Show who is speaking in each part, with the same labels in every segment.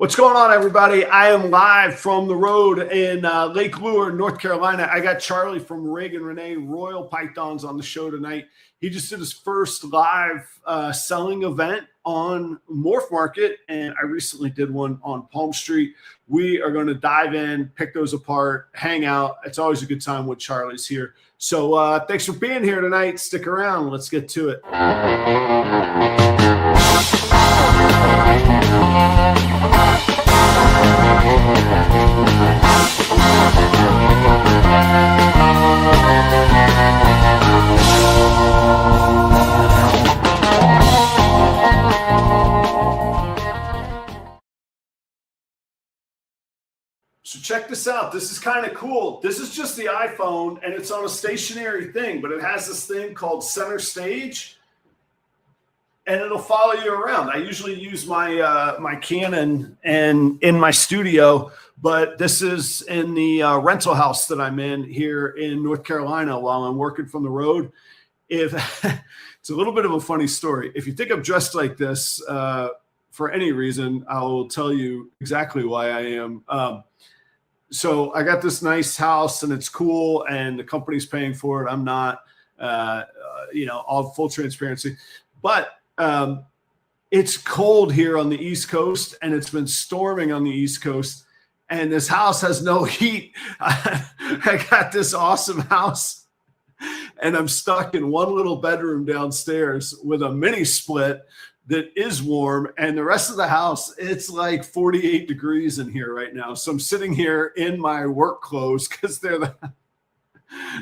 Speaker 1: What's going on, everybody? I am live from the road in Lake Lure, North Carolina. I got Charlie from Reagan Renee Royal Pythons on the show tonight. He just did his first live selling event on MorphMarket, and I recently did one on Palm Street. We are going to dive in, pick those apart, hang out. It's always a good time when Charlie's here. So thanks for being here tonight. Stick around. Let's get to it. So check this out. This is kind of cool. This is just the iPhone, and it's on a stationary thing, but it has this thing called Center Stage, and it'll follow you around. I usually use my my Canon and in my studio, but this is in the rental house that I'm in here in North Carolina while I'm working from the road. If it's a little bit of a funny story. If you think I'm dressed like this for any reason, I will tell you exactly why I am. So I got this nice house and it's cool and the company's paying for it. I'm not, all full transparency, but it's cold here on the East Coast and it's been storming on the East Coast and this house has no heat. I got this awesome house and I'm stuck in one little bedroom downstairs with a mini split that is warm, and the rest of the house, it's like 48 degrees in here right now. So I'm sitting here in my work clothes because they're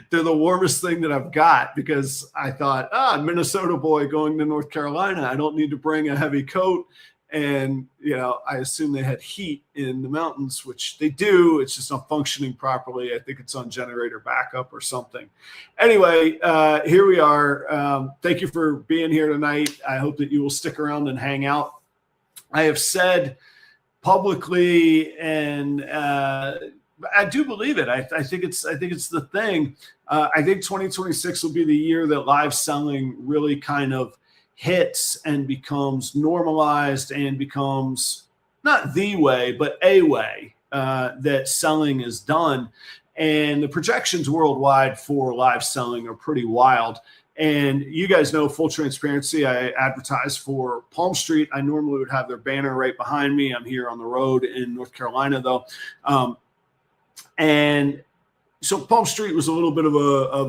Speaker 1: the warmest thing that I've got, because I thought, Minnesota boy going to North Carolina, I don't need to bring a heavy coat. And, I assume they had heat in the mountains, which they do. It's just not functioning properly. I think it's on generator backup or something. Anyway, here we are. Thank you for being here tonight. I hope that you will stick around and hang out. I have said publicly, and I do believe it. I think it's the thing. I think 2026 will be the year that live selling really kind of hits and becomes normalized and becomes not the way, but a way that selling is done. And the projections worldwide for live selling are pretty wild. And you guys know, full transparency, I advertise for Palm Street. I normally would have their banner right behind me. I'm here on the road in North Carolina, though. And so Palm Street was a little bit of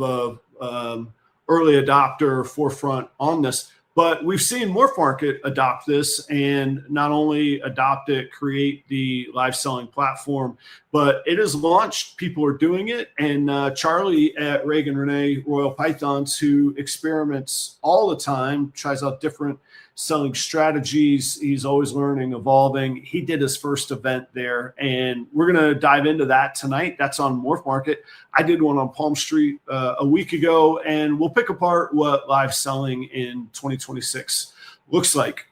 Speaker 1: a early adopter, forefront on this. But we've seen MorphMarket adopt this and not only adopt it, create the live selling platform, but it is launched. People are doing it. And Charlie at Reagan Renee Royal Pythons, who experiments all the time, tries out different selling strategies. He's always learning, evolving. He did his first event there, and we're going to dive into that tonight. That's on MorphMarket. I did one on Palm Street a week ago, and we'll pick apart what live selling in 2026 looks like.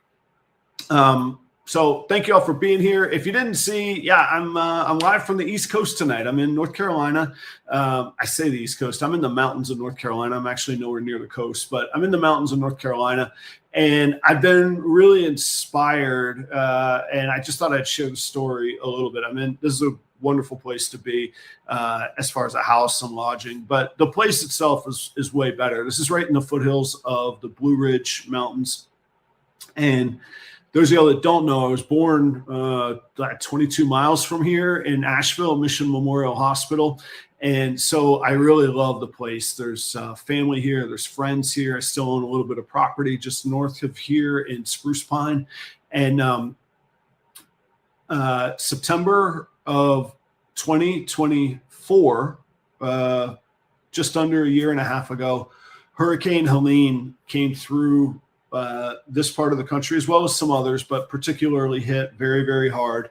Speaker 1: So thank you all for being here. If you didn't see, I'm live from the East Coast tonight. I'm in North Carolina. I say the East Coast. I'm in the mountains of North Carolina. I'm actually nowhere near the coast, but I'm in the mountains of North Carolina. And I've been really inspired, and I just thought I'd share the story a little bit. This is a wonderful place to be as far as a house and lodging, but the place itself is way better. This is right in the foothills of the Blue Ridge Mountains. And those of y'all that don't know, I was born 22 miles from here in Asheville, Mission Memorial Hospital. And so I really love the place. There's family here. There's friends here. I still own a little bit of property just north of here in Spruce Pine. And September of 2024, just under a year and a half ago, Hurricane Helene came through this part of the country, as well as some others, but particularly hit very, very hard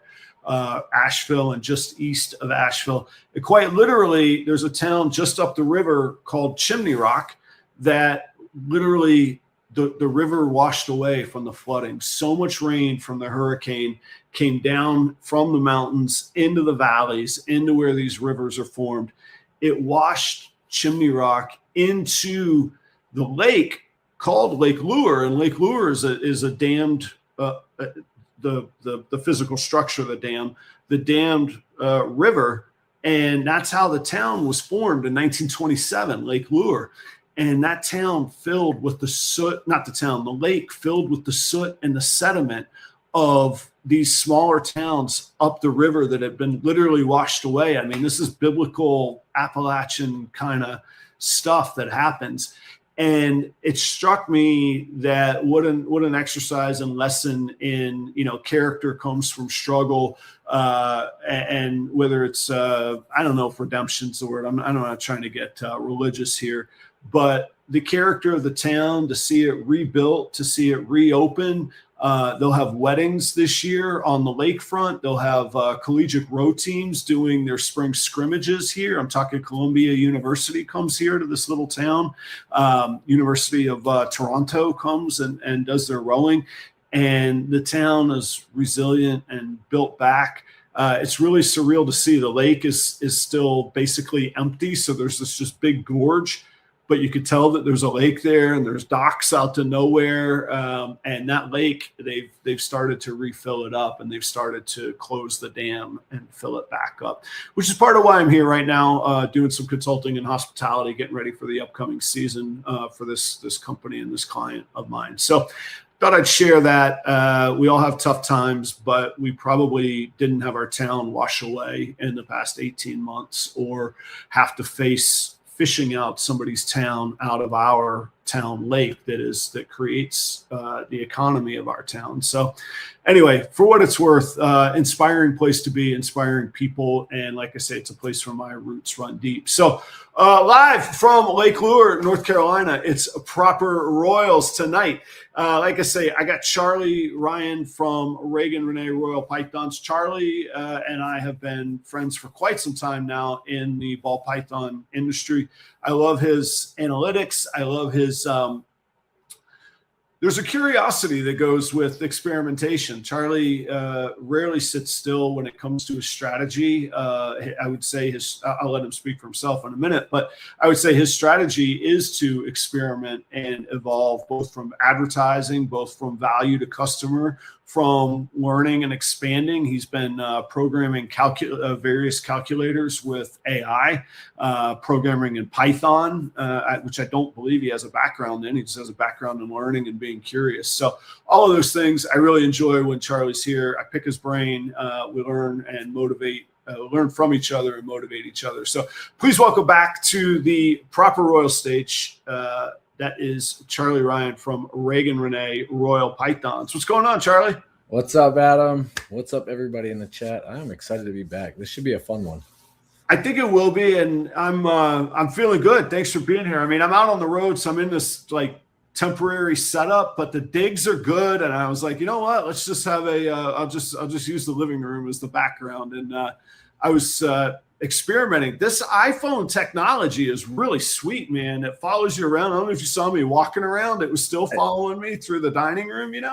Speaker 1: Asheville and just east of Asheville. And quite literally, there's a town just up the river called Chimney Rock that literally the river washed away from the flooding. So much rain from the hurricane came down from the mountains into the valleys, into where these rivers are formed. It washed Chimney Rock into the lake called Lake Lure, and Lake Lure is a dammed the physical structure of the dam, the dammed river. And that's how the town was formed in 1927, Lake Lure. And that town filled with the soot, not the town, the lake filled with the soot and the sediment of these smaller towns up the river that had been literally washed away. I mean, this is biblical Appalachian kind of stuff that happens. And it struck me that what an exercise and lesson in, character comes from struggle. And whether it's, I don't know if redemption's the word. I'm not trying to get religious here, but the character of the town, to see it rebuilt, to see it reopen. They'll have weddings this year on the lakefront. They'll have collegiate row teams doing their spring scrimmages here. I'm talking Columbia University comes here to this little town. University of Toronto comes and does their rowing. And the town is resilient and built back. It's really surreal to see. The lake is still basically empty. So there's this just big gorge. But you could tell that there's a lake there and there's docks out to nowhere. And that lake, they've started to refill it up, and they've started to close the dam and fill it back up, which is part of why I'm here right now, doing some consulting in hospitality, getting ready for the upcoming season for this company and this client of mine. So thought I'd share that. We all have tough times, but we probably didn't have our town wash away in the past 18 months or have to face fishing out somebody's town out of our town lake that creates the economy of our town. So anyway, for what it's worth, inspiring place to be, inspiring people. And like I say, it's a place where my roots run deep. So live from Lake Lure, North Carolina, it's Proper Royals tonight. Like I say, I got Charlie Ryan from Reagan Renee Royal Pythons. Charlie and I have been friends for quite some time now in the ball python industry. I love his analytics. I love his there's a curiosity that goes with experimentation. Charlie rarely sits still when it comes to his strategy. I would say I'll let him speak for himself in a minute, but I would say his strategy is to experiment and evolve, both from advertising, both from value to customer, from learning and expanding. He's been programming various calculators with AI, programming in Python, which I don't believe he has a background in. He just has a background in learning and being curious. So all of those things I really enjoy when Charlie's here. I pick his brain. We learn and motivate, learn from each other and motivate each other. So please welcome back to the Proper Royal stage. That is Charlie Ryan from Reagan Renee Royal Pythons. What's going on, Charlie?
Speaker 2: What's up, Adam? What's up, everybody in the chat? I'm excited to be back. This should be a fun one.
Speaker 1: I think it will be, and I'm feeling good. Thanks for being here. I mean, I'm out on the road, so I'm in this like temporary setup, but the digs are good. And I was like, you know what? Let's just have I'll just use the living room as the background. And I was experimenting. This iPhone technology is really sweet, man. It follows you around. I don't know if you saw me walking around. It was still following me through the dining room,
Speaker 2: I did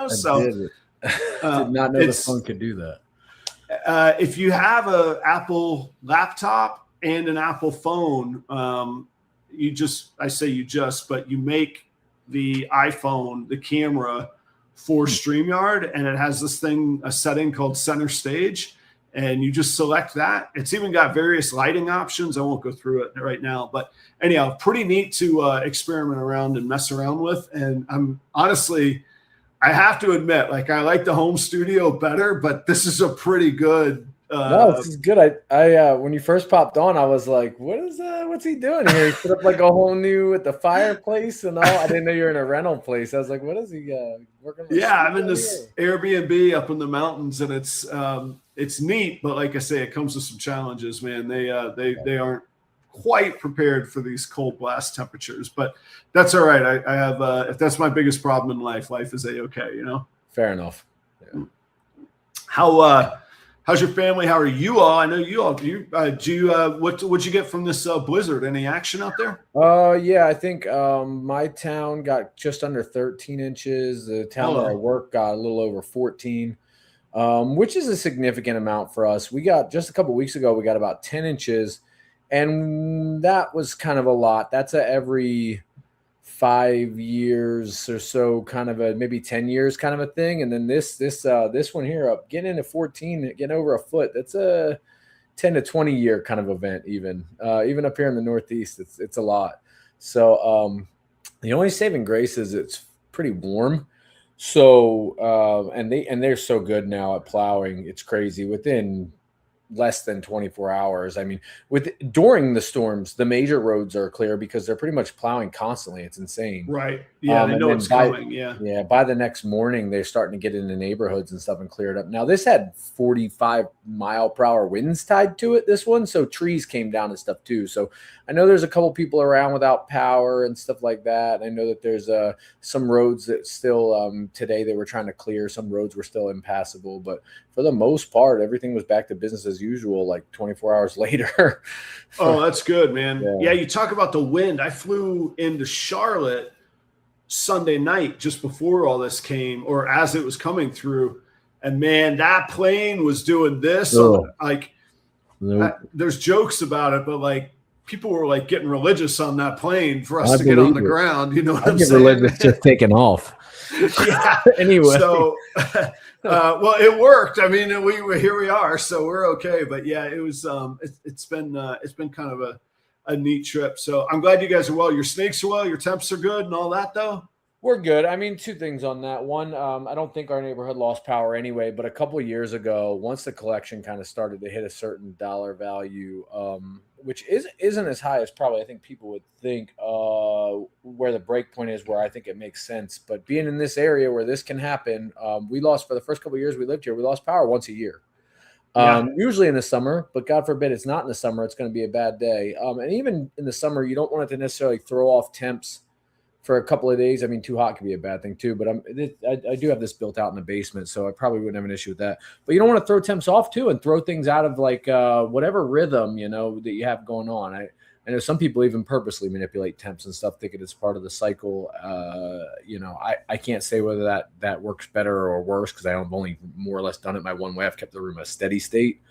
Speaker 2: not know the phone could do that.
Speaker 1: If you have an Apple laptop and an Apple phone, but you make the iPhone, the camera for StreamYard, and it has a setting called center stage. And you just select that. It's even got various lighting options. I won't go through it right now, but anyhow, pretty neat to experiment around and mess around with. And I'm honestly, I have to admit, like, I like the home studio better, but this is a pretty good.
Speaker 2: No, this is good. I when you first popped on, I was like, "What is that? What's he doing here?" He put up like a whole new with the fireplace and all. I didn't know you were in a rental place. I was like, "What is he working?"
Speaker 1: Yeah, I'm in this Airbnb up in the mountains, and it's neat, but like I say, it comes with some challenges, man. They aren't quite prepared for these cold blast temperatures, but that's all right. I have if that's my biggest problem in life is A-okay, you know.
Speaker 2: Fair enough. Yeah.
Speaker 1: How's your family? How are you all? I know you all do. What'd you get from this blizzard? Any action out there?
Speaker 2: Yeah, I think my town got just under 13 inches. The town where I work got a little over 14. Which is a significant amount for us. We got just a couple of weeks ago, we got about 10 inches, and that was kind of a lot. That's every 5 years or so, kind of maybe 10 years kind of a thing. And then this one here up getting into 14, getting over a foot. That's a 10 to 20 year kind of event. Even up here in the Northeast, it's a lot. So the only saving grace is it's pretty warm. So and they're so good now at plowing. It's crazy. Within less than 24 hours. I mean, during the storms, the major roads are clear because they're pretty much plowing constantly. It's insane.
Speaker 1: Right. Yeah, they know it's coming. Yeah.
Speaker 2: By the next morning, they're starting to get into neighborhoods and stuff and clear it up. Now, this had 45-mile-per-hour winds tied to it, this one, so trees came down and stuff too. So I know there's a couple people around without power and stuff like that. I know that there's some roads that still today they were trying to clear. Some roads were still impassable, but for the most part, everything was back to business as usual, like 24 hours later.
Speaker 1: Oh, that's good, man. Yeah, you talk about the wind. I flew into Charlotte Sunday night just before all this came, or as it was coming through. And man, that plane was doing this. There's jokes about it, but like people were like getting religious on that plane for us to get on the ground. You know what I'm saying?
Speaker 2: Religious just taking off.
Speaker 1: Yeah.
Speaker 2: Anyway.
Speaker 1: So, well, it worked. I mean, here we are, so we're okay. But yeah, it was. It's been kind of a neat trip. So I'm glad you guys are well. Your snakes are well. Your temps are good, and all that though.
Speaker 2: We're good. I mean, two things on that. One, I don't think our neighborhood lost power anyway, but a couple of years ago, once the collection kind of started to hit a certain dollar value, which isn't as high as probably I think people would think, where the break point is, where I think it makes sense. But being in this area where this can happen, we lost for the first couple of years we lived here, we lost power once a year. Usually in the summer, but God forbid it's not in the summer, it's going to be a bad day. And even in the summer, you don't want it to necessarily throw off temps for a couple of days. I mean, too hot can be a bad thing too, but I do have this built out in the basement, so I probably wouldn't have an issue with that. But you don't want to throw temps off too and throw things out of like whatever rhythm, that you have going on. I know some people even purposely manipulate temps and stuff, thinking it's part of the cycle. I can't say whether that works better or worse because I've only more or less done it my one way. I've kept the room a steady state,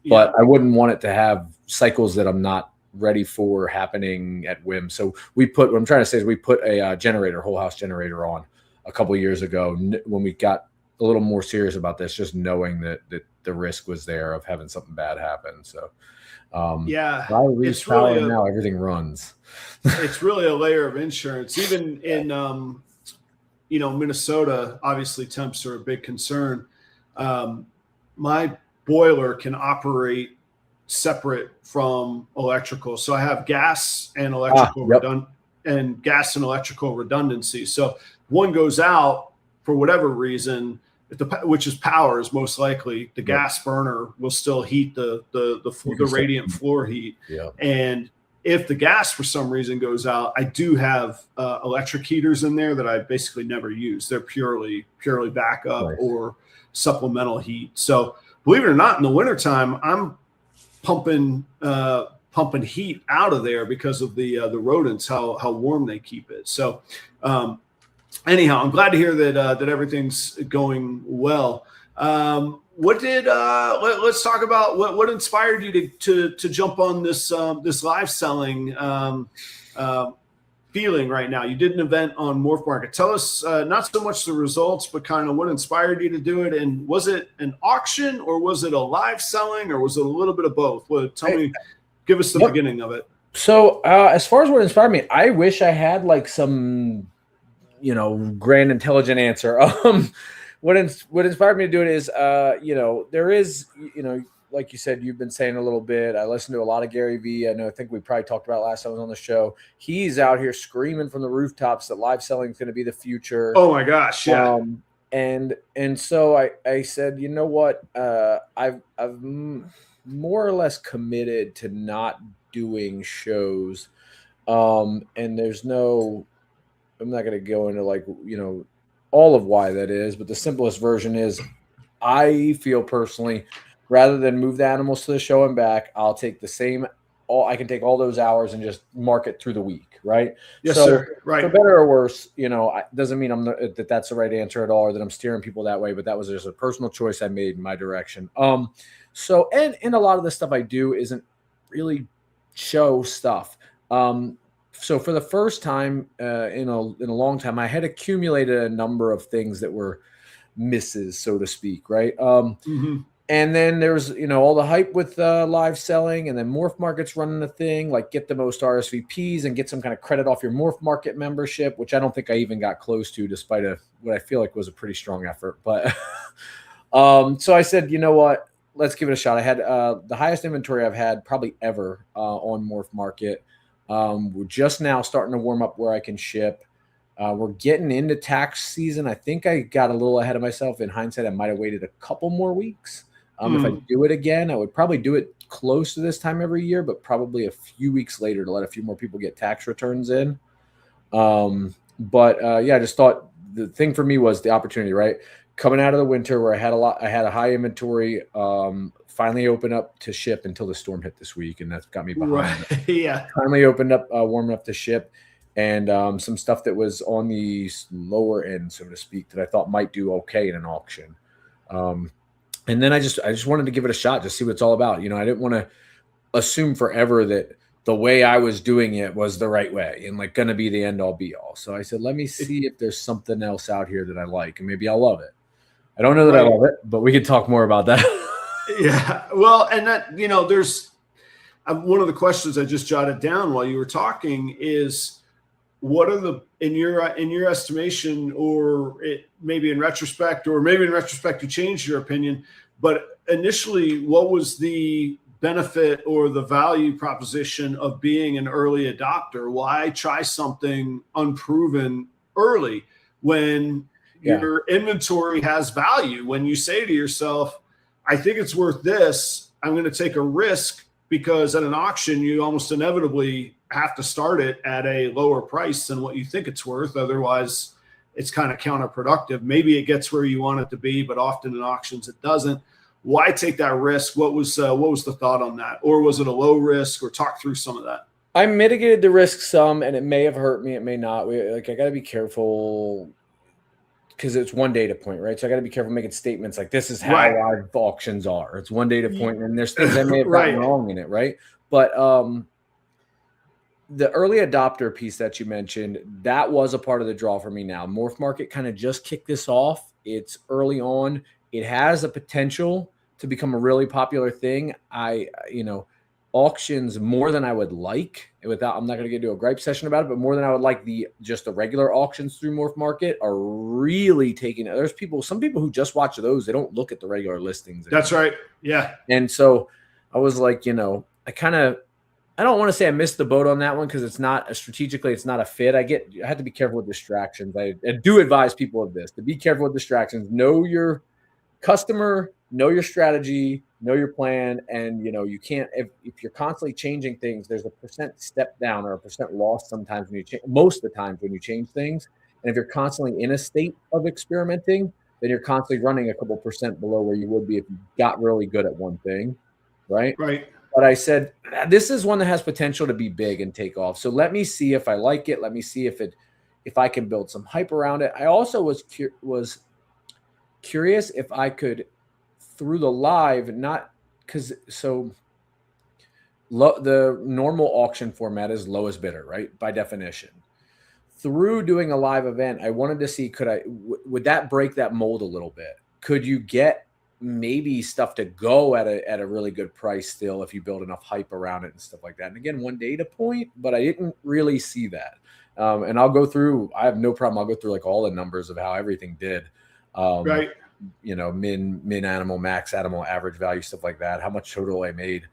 Speaker 2: but I wouldn't want it to have cycles that I'm not ready for happening at whim. So what I'm trying to say is we put a whole house generator on a couple of years ago when we got a little more serious about this, just knowing that the risk was there of having something bad happen. So it's really now everything runs.
Speaker 1: It's really a layer of insurance. Even in Minnesota, obviously temps are a big concern. My boiler can operate separate from electrical, so I have gas and electrical redundancy. So one goes out for whatever reason, which is power is most likely. The gas burner will still heat the radiant floor heat. And if the gas for some reason goes out, I do have electric heaters in there that I basically never use. They're purely backup or supplemental heat. So believe it or not, in the wintertime, I'm pumping heat out of there because of the rodents, how warm they keep it. So anyhow, I'm glad to hear that everything's going well. Let's talk about what inspired you to jump on this live selling feeling right now. You did an event on MorphMarket. Tell us not so much the results, but kind of what inspired you to do it. And was it an auction or was it a live selling or was it a little bit of both? Give us the beginning of it.
Speaker 2: So as far as what inspired me, I wish I had like some, grand intelligent answer. What inspired me to do it is, there is, like you said, you've been saying a little bit. I listened to a lot of Gary Vee. I think we probably talked about it last time I was on the show. He's out here screaming from the rooftops that live selling is going to be the future.
Speaker 1: Oh my gosh. Yeah.
Speaker 2: And so I said, you know what? I've more or less committed to not doing shows. And I'm not going to go into all of why that is, but the simplest version is I feel personally, rather than move the animals to the show and back, I'll take I can take all those hours and just market through the week. Right.
Speaker 1: Yes, sir. Right.
Speaker 2: For better or worse, doesn't mean that's the right answer at all, or that I'm steering people that way, but that was just a personal choice I made in my direction. So, and a lot of the stuff I do isn't really show stuff. so for the first time in a long time, I had accumulated a number of things that were misses, so to speak, right? And then there's, all the hype with live selling, and then MorphMarket's running the thing, like get the most RSVPs and get some kind of credit off your MorphMarket membership, which I don't think I even got close to, despite what I feel like was a pretty strong effort. But so I said, you know what, let's give it a shot. I had the highest inventory I've had probably ever on MorphMarket. We're just now starting to warm up where I can ship. We're getting into tax season. I think I got a little ahead of myself. In hindsight, I might have waited a couple more weeks. If I do it again, I would probably do it close to this time every year, but probably a few weeks later to let a few more people get tax returns in. I just thought the thing for me was the opportunity, right? Coming out of the winter where I had a high inventory, finally opened up to ship until the storm hit this week, and that's got me behind.
Speaker 1: Right. Yeah.
Speaker 2: Finally opened up, warm enough to ship, and some stuff that was on the lower end, so to speak, that I thought might do okay in an auction. And then I just wanted to give it a shot, just see what it's all about. I didn't want to assume forever that the way I was doing it was the right way and like going to be the end all be all. So I said, let me see if there's something else out here that I like, and maybe I'll love it. I don't know that I love it, but we could talk more about that.
Speaker 1: Yeah. Well, and that, there's one of the questions I just jotted down while you were talking is, what are in your estimation, or maybe in retrospect you changed your opinion, but initially, what was the benefit or the value proposition of being an early adopter? Why try something unproven early when your inventory has value? When you say to yourself, I think it's worth this, I'm going to take a risk, because at an auction, you almost inevitably have to start it at a lower price than what you think it's worth. Otherwise, it's kind of counterproductive. Maybe it gets where you want it to be, but often in auctions, it doesn't. Why take that risk? What was the thought on that? Or was it a low risk? Or talk through some of that.
Speaker 2: I mitigated the risk some, and it may have hurt me. It may not. I got to be careful, because it's one data point, right? So I got to be careful making statements like this is how live auctions are. It's one data point, and there's things I may have gotten wrong in it, right? But the early adopter piece that you mentioned, that was a part of the draw for me now. MorphMarket kind of just kicked this off. It's early on. It has a potential to become a really popular thing. Auctions more than I would like, I'm not going to get into a gripe session about it, but more than I would like, the regular auctions through MorphMarket are really taking it. There's some people who just watch those. They don't look at the regular listings anymore.
Speaker 1: That's right. Yeah.
Speaker 2: And so I was like, I don't want to say I missed the boat on that one, because it's not it's not a fit. I had to be careful with distractions. I do advise people of this, to be careful with distractions. Know your customer, know your strategy, know your plan. And, you can't, if you're constantly changing things, there's a percent step down or a percent loss sometimes when you change, most of the times when you change things. And if you're constantly in a state of experimenting, then you're constantly running a couple percent below where you would be if you got really good at one thing. Right.
Speaker 1: Right.
Speaker 2: But I said, this is one that has potential to be big and take off. So let me see if I like it. Let me see if I can build some hype around it. I also was curious if I could, through the live, the normal auction format is lowest bidder, right? By definition. Through doing a live event, I wanted to see, would that break that mold a little bit? Could you get maybe stuff to go at a really good price still if you build enough hype around it and stuff like that? And again, one data point, but I didn't really see that. And I'll go through, I have no problem. I'll go through like all the numbers of how everything did. Right. Min animal, max animal, average value, stuff like that, how much total I made.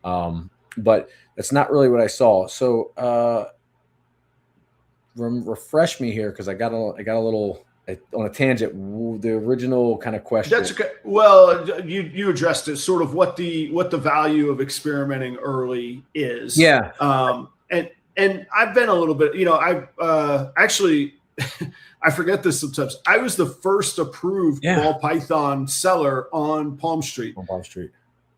Speaker 2: But that's not really what I saw. So refresh me here, because I got a little on a tangent. The original kind of question.
Speaker 1: That's okay. Well, you addressed it, sort of what the value of experimenting early is.
Speaker 2: Yeah.
Speaker 1: And I've been a little bit, I've actually, I forget this sometimes. I was the first approved ball python seller on Palm Street.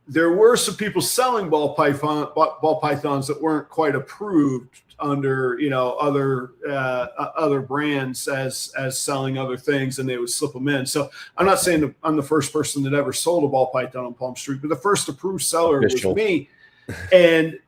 Speaker 1: There were some people selling ball pythons that weren't quite approved under, other brands as selling other things, and they would slip them in. So I'm not saying that I'm the first person that ever sold a ball python on Palm Street, but the first approved seller was me. And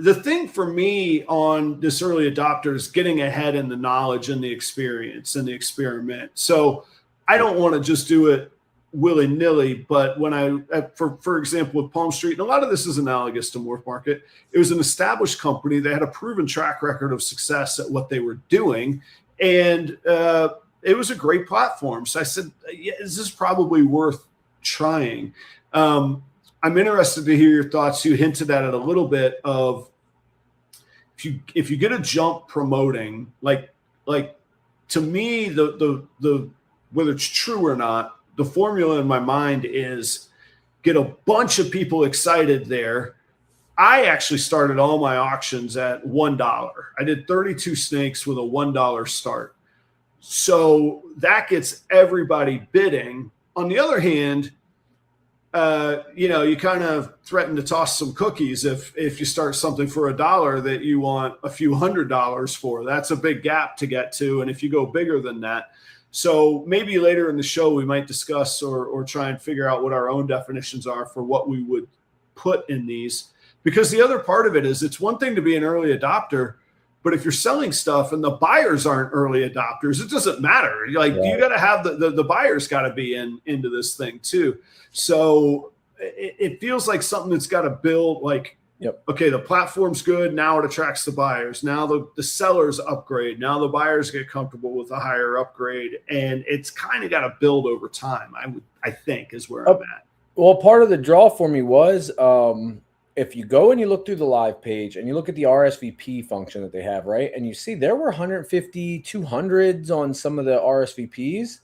Speaker 1: the thing for me on this early adopter is getting ahead in the knowledge and the experience and the experiment. So I don't want to just do it willy-nilly, but when for example, with Palm Street, and a lot of this is analogous to MorphMarket, it was an established company. They had a proven track record of success at what they were doing. And it was a great platform. So I said, yeah, this is probably worth trying. I'm interested to hear your thoughts. You hinted at it a little bit of if you get a jump promoting, like to me, the whether it's true or not, the formula in my mind is get a bunch of people excited there. I actually started all my auctions at $1. I did 32 snakes with a $1 start. So that gets everybody bidding. On the other hand, you kind of threaten to toss some cookies if you start something for $1 that you want a few $100s for. That's a big gap to get to. And if you go bigger than that, so maybe later in the show we might discuss or try and figure out what our own definitions are for what we would put in these. Because the other part of it is it's one thing to be an early adopter, but if you're selling stuff and the buyers aren't early adopters, it doesn't matter. Like you got to have the buyers got to be into this thing too. So it feels like something that's got to build like, okay, the platform's good. Now it attracts the buyers. Now the sellers upgrade. Now the buyers get comfortable with a higher upgrade. And it's kind of got to build over time, I think is where I'm at.
Speaker 2: Well, part of the draw for me was if you go and you look through the live page and you look at the RSVP function that they have, right? And you see there were 150, 200s on some of the RSVPs.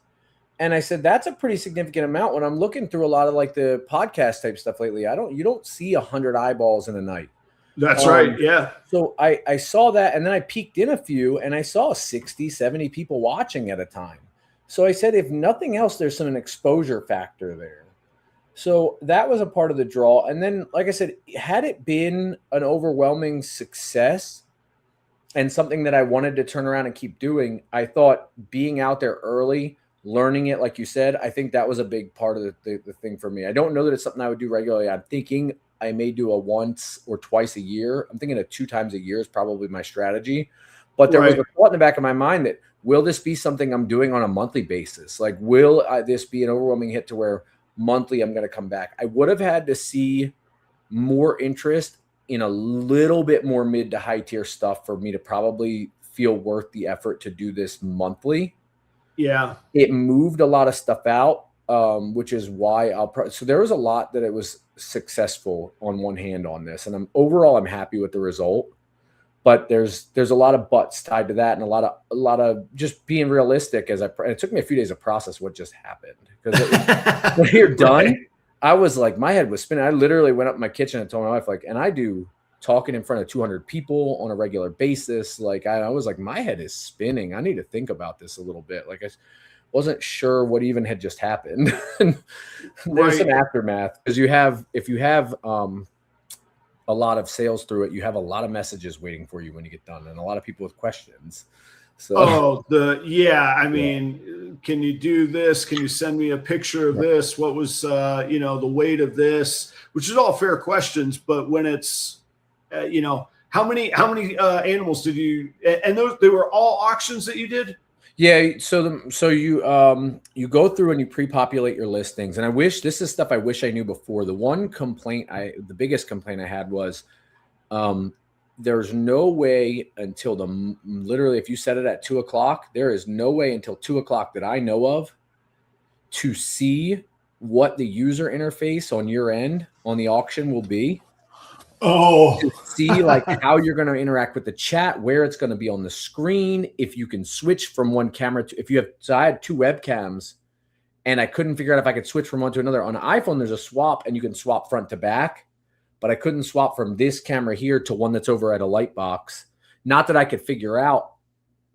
Speaker 2: And I said, that's a pretty significant amount. When I'm looking through a lot of like the podcast type stuff lately, you don't see 100 eyeballs in a night.
Speaker 1: That's right. Yeah.
Speaker 2: So I saw that, and then I peeked in a few and I saw 60, 70 people watching at a time. So I said, if nothing else, there's some exposure factor there. So that was a part of the draw. And then, like I said, had it been an overwhelming success and something that I wanted to turn around and keep doing, I thought being out there early, learning it, like you said, I think that was a big part of the thing for me. I don't know that it's something I would do regularly. I'm thinking I may do a once or twice a year. I'm thinking of 2 times a year is probably my strategy. But there was a thought in the back of my mind that, will this be something I'm doing on a monthly basis? Like, will this be an overwhelming hit to where monthly I'm going to come back? I would have had to see more interest in a little bit more mid to high tier stuff for me to probably feel worth the effort to do this monthly.
Speaker 1: Yeah.
Speaker 2: It moved a lot of stuff out, which is why so there was a lot that it was successful on one hand on this. And I'm happy with the result, but there's a lot of buts tied to that. And a lot of just being realistic it took me a few days to process what just happened. Because when you're done, I was like, my head was spinning. I literally went up in my kitchen and told my wife, like, and I do talking in front of 200 people on a regular basis. Like I was like, my head is spinning. I need to think about this a little bit. Like I wasn't sure what even had just happened. There's some aftermath because if you have a lot of sales through it, you have a lot of messages waiting for you when you get done, and a lot of people with questions. So
Speaker 1: I mean, can you do this? Can you send me a picture of this? What was the weight of this? Which is all fair questions, but when it's how many animals did you, and they were all auctions that you did?
Speaker 2: Yeah. So you go through and you pre-populate your listings. And this is stuff I wish I knew before. The biggest complaint I had was, there's no way until literally, if you set it at 2:00, there is no way until 2:00 that I know of to see what the user interface on your end on the auction will be. To see like how you're going to interact with the chat, where it's going to be on the screen, if you can switch from one camera to, so I had 2 webcams and I couldn't figure out if I could switch from one to another. On an iPhone, there's a swap and you can swap front to back, but I couldn't swap from this camera here to one that's over at a light box. Not that I could figure out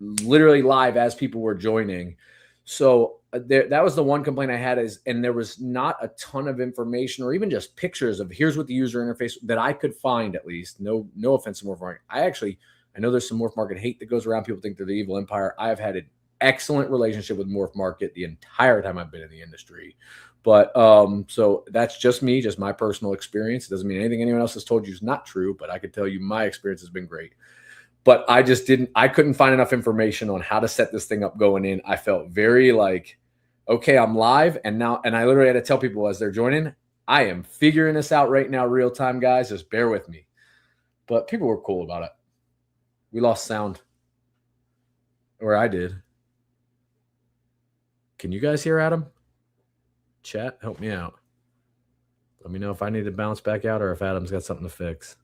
Speaker 2: literally live as people were joining. So that was the one complaint I had and there was not a ton of information or even just pictures of here's what the user interface that I could find, at least. No offense to MorphMarket. I know there's some MorphMarket hate that goes around. People think they're the evil empire. I've had excellent relationship with MorphMarket the entire time I've been in the industry. But so that's just me, just my personal experience. It doesn't mean anything anyone else has told you is not true, but I could tell you my experience has been great. But I couldn't find enough information on how to set this thing up going in. I felt very like, okay, I'm live. And I literally had to tell people as they're joining, I am figuring this out right now, real time, guys. Just bear with me. But people were cool about it. We lost sound. Or I did. Can you guys hear Adam? Chat, help me out. Let me know if I need to bounce back out or if Adam's got something to fix.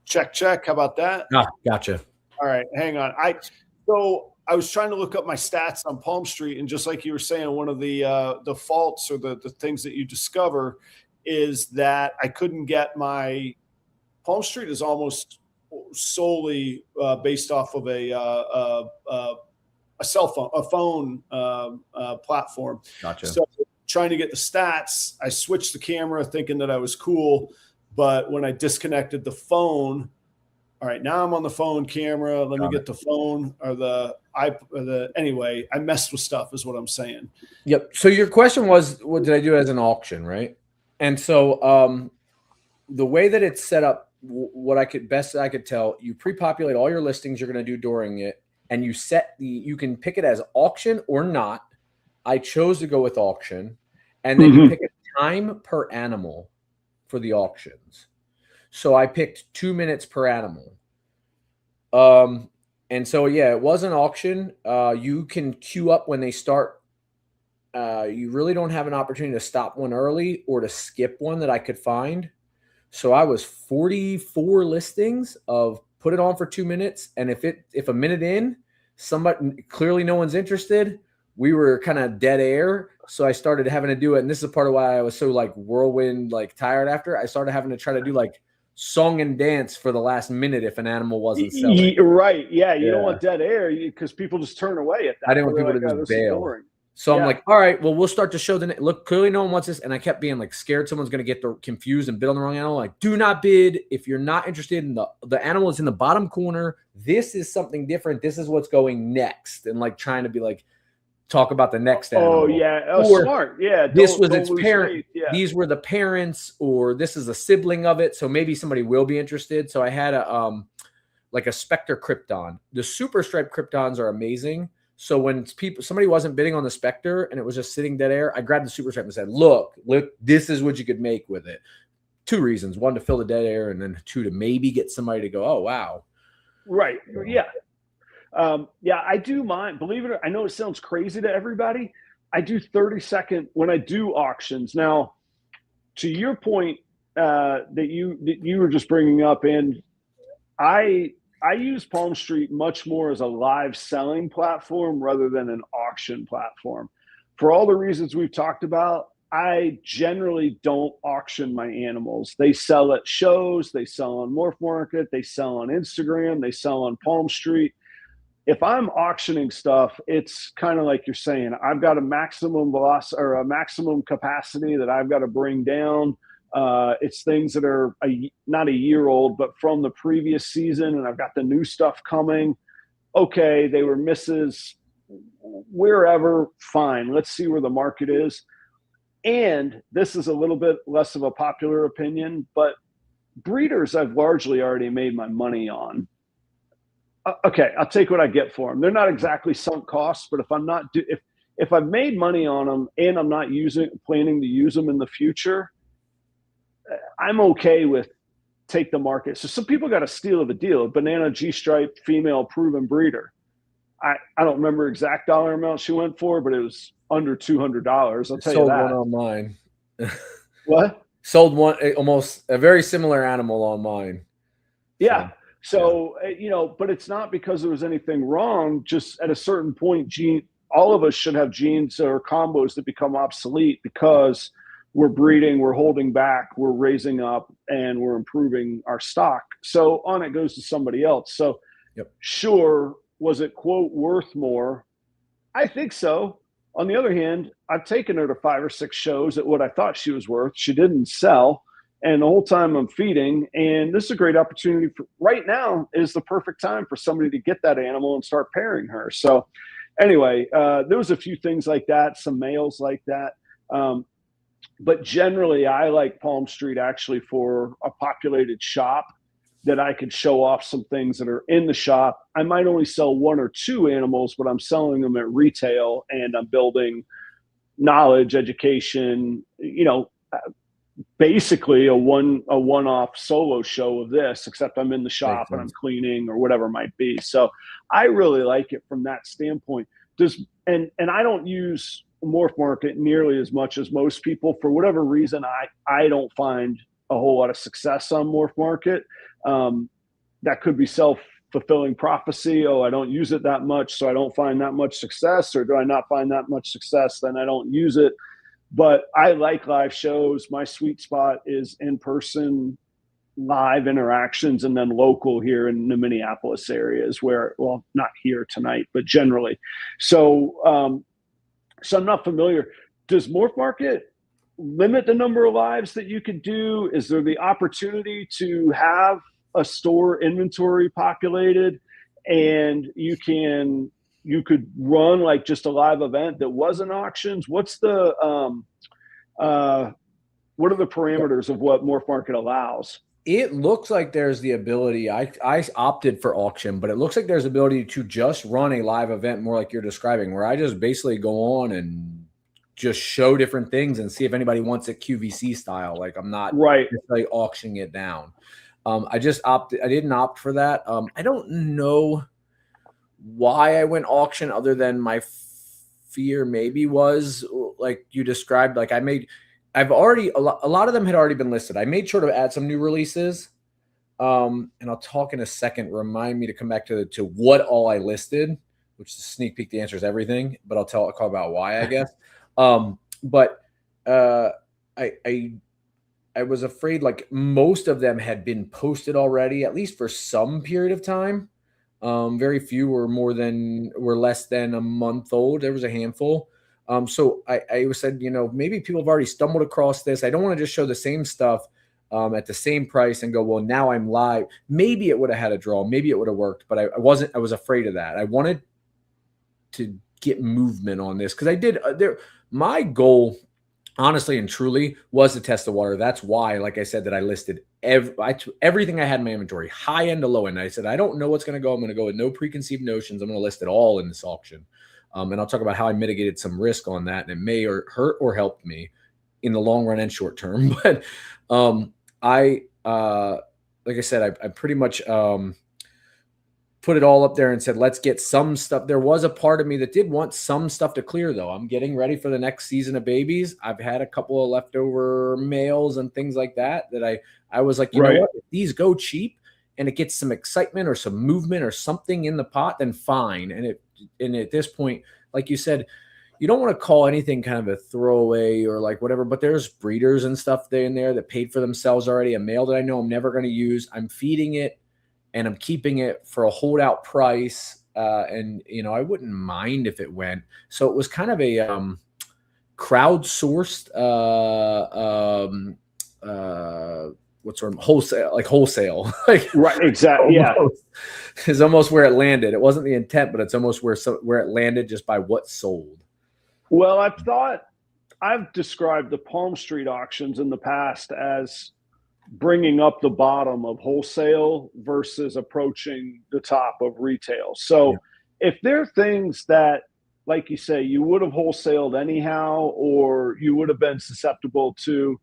Speaker 1: Check. How about that?
Speaker 2: Gotcha.
Speaker 1: All right, hang on. So I was trying to look up my stats on Palm Street, and just like you were saying, one of the faults or the things that you discover is that I couldn't get my Palm Street is almost solely based off of a cell phone, platform.
Speaker 2: Gotcha.
Speaker 1: So trying to get the stats, I switched the camera thinking that I was cool. But when I disconnected the phone, all right, now I'm on the phone camera. Let me get the phone anyway, I messed with stuff is what I'm saying.
Speaker 2: Yep. So your question was, what did I do as an auction, right? And so the way that it's set up, what I could tell, you pre-populate all your listings you're going to do during it. And you can pick it as auction or not. I chose to go with auction. And then you pick a time per animal for the auctions. So I picked 2 minutes per animal. And so, yeah, it was an auction. You can queue up when they start. You really don't have an opportunity to stop one early or to skip one that I could find. So I was 44 listings of put it on for 2 minutes. And if a minute in, somebody clearly no one's interested, we were kind of dead air. So I started having to do it. And this is part of why I was so like whirlwind, like tired after. I started having to try to do like song and dance for the last minute if an animal wasn't selling.
Speaker 1: Right. Yeah. You don't want dead air because people just turn away at that.
Speaker 2: I didn't want people to just bail. So I'm like, all right, well, we'll start to show look, clearly no one wants this. And I kept being like scared someone's going to get confused and bid on the wrong animal. Like, do not bid. If you're not interested in the animal is in the bottom corner, this is something different. This is what's going next. And like trying to be like, talk about the next animal.
Speaker 1: Oh, yeah. Oh, smart. Yeah.
Speaker 2: This was its parent. Yeah. These were the parents, or this is a sibling of it. So maybe somebody will be interested. So I had a Spectre Krypton. The super striped Kryptons are amazing. So when somebody wasn't bidding on the Spectre and it was just sitting dead air, I grabbed the super stripe and said, look, this is what you could make with it. 2 reasons. 1, to fill the dead air, and then 2, to maybe get somebody to go, oh, wow.
Speaker 1: Right. Yeah. I do mine. Believe it or not, I know it sounds crazy to everybody. I do 30-second when I do auctions. Now, to your point that you were just bringing up, and I use Palm Street much more as a live selling platform rather than an auction platform. For all the reasons we've talked about, I generally don't auction my animals. They sell at shows, they sell on MorphMarket, they sell on Instagram, they sell on Palm Street. If I'm auctioning stuff, it's kind of like you're saying, I've got a maximum velocity or a maximum capacity that I've got to bring down. It's things that are not a year old, but from the previous season, and I've got the new stuff coming. Okay, they were misses wherever, fine. Let's see where the market is. And this is a little bit less of a popular opinion, but breeders I've largely already made my money on. Okay, I'll take what I get for them. They're not exactly sunk costs, but if I've made money on them and I'm not planning to use them in the future, I'm okay with take the market. So some people got a steal of a deal, a banana G-stripe female proven breeder. I don't remember exact dollar amount she went for, but it was under $200. I'll tell you that.
Speaker 2: Sold one on mine.
Speaker 1: What?
Speaker 2: Sold one, almost a very similar animal on mine.
Speaker 1: Yeah. So, but it's not because there was anything wrong. Just at a certain point, all of us should have genes or combos that become obsolete because we're breeding, we're holding back, we're raising up, and we're improving our stock. So on it goes to somebody else. So Sure, was it, quote, worth more? I think so. On the other hand, I've taken her to 5 or 6 shows at what I thought she was worth. She didn't sell. And the whole time I'm feeding, and this is a great opportunity for right now is the perfect time for somebody to get that animal and start pairing her. So anyway, there was a few things like that, some males like that. But generally I like Palm Street actually for a populated shop that I could show off some things that are in the shop. I might only sell 1 or 2 animals, but I'm selling them at retail and I'm building knowledge, education, basically a one-off solo show of this, except I'm in the shop and I'm cleaning or whatever it might be. So I really like it from that standpoint. And I don't use MorphMarket nearly as much as most people. For whatever reason, I don't find a whole lot of success on MorphMarket. That could be self-fulfilling prophecy. Oh, I don't use it that much, so I don't find that much success. Or do I not find that much success, then I don't use it. But I like live shows. My sweet spot is in-person live interactions, and then local here in the Minneapolis areas where, well, not here tonight, but generally. So I'm not familiar. Does MorphMarket limit the number of lives that you could do? Is there the opportunity to have a store inventory populated and you could run like just a live event that wasn't auctions? What's the what are the parameters of what MorphMarket allows?
Speaker 2: It looks like there's the ability. I opted for auction, but it looks like there's ability to just run a live event, more like you're describing, where I just basically go on and just show different things and see if anybody wants it QVC style. Like I'm not just like auctioning it down. I just opted. I didn't opt for that. I don't know why I went auction, other than my fear maybe was like you described. Like I've already a lot of them had already been listed. I made sure to add some new releases, and I'll talk in a second. Remind me to come back to what all I listed, which is a sneak peek. The answer is everything, but I'll talk about why, I guess. But I was afraid like most of them had been posted already, at least for some period of time. Very few were less than a month old. There was a handful. So I said, maybe people have already stumbled across this. I don't want to just show the same stuff at the same price and go, well, now I'm live. Maybe it would have had a draw. Maybe it would have worked, but I was afraid of that. I wanted to get movement on this because I did my goal, honestly and truly, was to test the water. That's why, like I said, that I listed everything I had in my inventory, high end to low end. I said, I don't know what's going to go. I'm going to go with no preconceived notions. I'm going to list it all in this auction. And I'll talk about how I mitigated some risk on that, and it may hurt or help me in the long run and short term. But like I said, I pretty much put it all up there and said, let's get some stuff. There was a part of me that did want some stuff to clear, though. I'm getting ready for the next season of babies. I've had a couple of leftover males and things like that I was like, you know what? If these go cheap and it gets some excitement or some movement or something in the pot, then fine. And at this point, like you said, you don't want to call anything kind of a throwaway or like whatever, but there's breeders and stuff in there that paid for themselves already. A male that I know I'm never going to use. I'm feeding it and I'm keeping it for a holdout price. And, I wouldn't mind if it went. So it was kind of a crowdsourced, what's wrong? Wholesale. Like, right.
Speaker 1: Exactly. Yeah.
Speaker 2: Is almost where it landed. It wasn't the intent, but it's almost where it landed just by what sold.
Speaker 1: Well, I've described the Palm Street auctions in the past as bringing up the bottom of wholesale versus approaching the top of retail. So if there are things that, like you say, you would have wholesaled anyhow, or you would have been susceptible to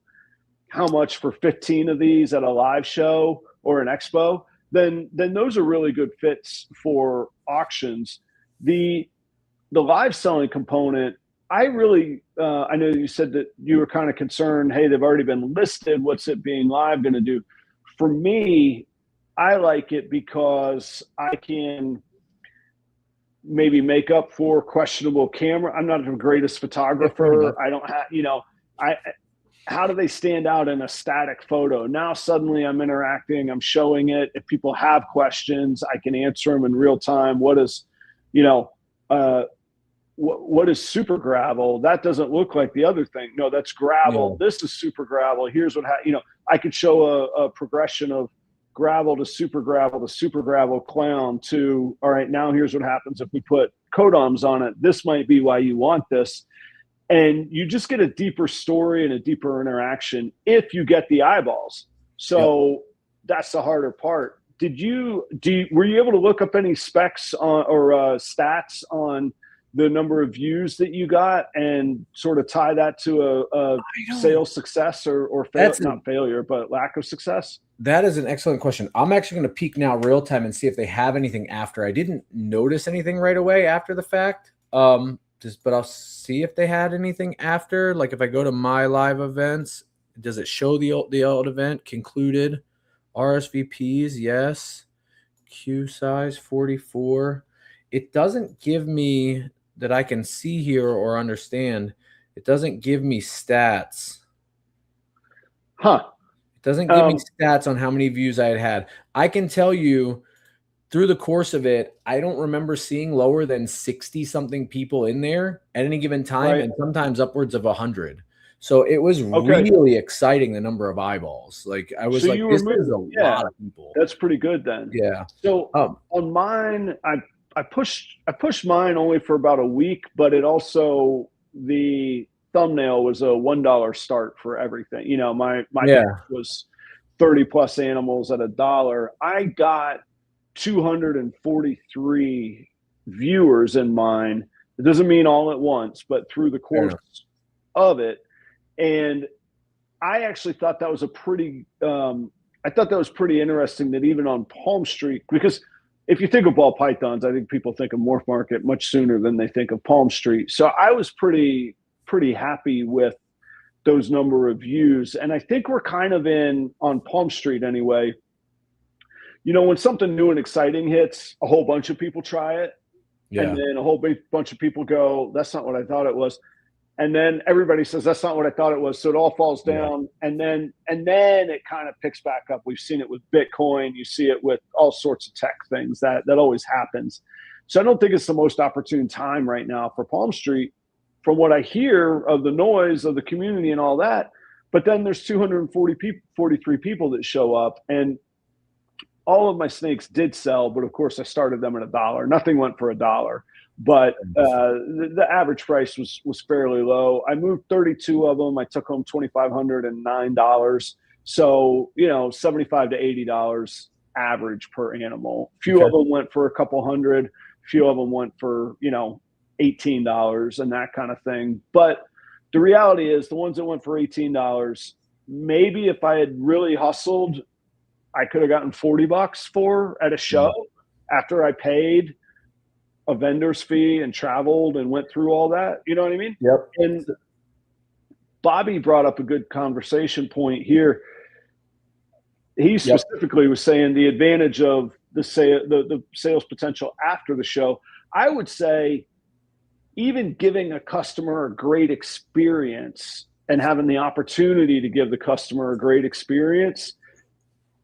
Speaker 1: how much for 15 of these at a live show or an expo, then those are really good fits for auctions. The live selling component, I really, I know you said that you were kind of concerned, hey, they've already been listed. What's it being live going to do? For me, I like it because I can maybe make up for questionable camera. I'm not the greatest photographer. I don't have, how do they stand out in a static photo? Now suddenly I'm interacting, I'm showing it. If people have questions, I can answer them in real time. What is,
Speaker 3: what is super gravel? That doesn't look like the other thing. No, that's gravel.
Speaker 2: Yeah.
Speaker 3: This is super gravel. Here's what, I could show a progression of gravel to super gravel clown to, all right, now here's what happens if we put codoms on it. This might be why you want this. And you just get a deeper story and a deeper interaction if you get the eyeballs. So that's the harder part. Were you able to look up any specs on, or stats on the number of views that you got and sort of tie that to a sales success or not failure, but lack of success?
Speaker 2: That is an excellent question. I'm actually going to peek now real time and see if they have anything after. I didn't notice anything right away after the fact. But I'll see if they had anything after. Like if I go to my live events, does it show the old event concluded? RSVPs, yes. Queue size 44. It doesn't give me that I can see here or understand. It doesn't give me stats.
Speaker 3: Huh.
Speaker 2: It doesn't give me stats on how many views I had. I can tell you through the course of it, I don't remember seeing lower than 60-something people in there at any given time, and sometimes upwards of 100. So it was really exciting, the number of eyeballs. Like I was this is a lot of people.
Speaker 3: That's pretty good then.
Speaker 2: Yeah.
Speaker 3: So on mine, I pushed mine only for about a week, but it also, the thumbnail was a $1 start for everything. My was 30 plus animals at $1. I got 243 viewers in mine. It doesn't mean all at once, but through the course of it. And I actually thought that was pretty interesting that even on Palm Street, because if you think of ball pythons, I think people think of MorphMarket much sooner than they think of Palm Street. So I was pretty happy with those number of views. And I think we're kind of on Palm Street anyway, when something new and exciting hits, a whole bunch of people try it. Yeah. And then a whole bunch of people go, that's not what I thought it was. And then everybody says, that's not what I thought it was. So it all falls down. Yeah. And then it kind of picks back up. We've seen it with Bitcoin. You see it with all sorts of tech things. That always happens. So I don't think it's the most opportune time right now for Palm Street from what I hear of the noise of the community and all that. But then there's 43 people that show up, and all of my snakes did sell, but of course I started them at $1. Nothing went for $1, but the average price was fairly low. I moved 32 of them. I took home $2,509. So, $75 to $80 average per animal. A few of them went for a couple hundred. A few of them went for, $18 and that kind of thing. But the reality is the ones that went for $18, maybe if I had really hustled, I could have gotten $40 for at a show after I paid a vendor's fee and traveled and went through all that. You know what I mean?
Speaker 2: Yep.
Speaker 3: And Bobby brought up a good conversation point here. He specifically was saying the advantage of the sales potential after the show. I would say even giving a customer a great experience and having the opportunity to give the customer a great experience,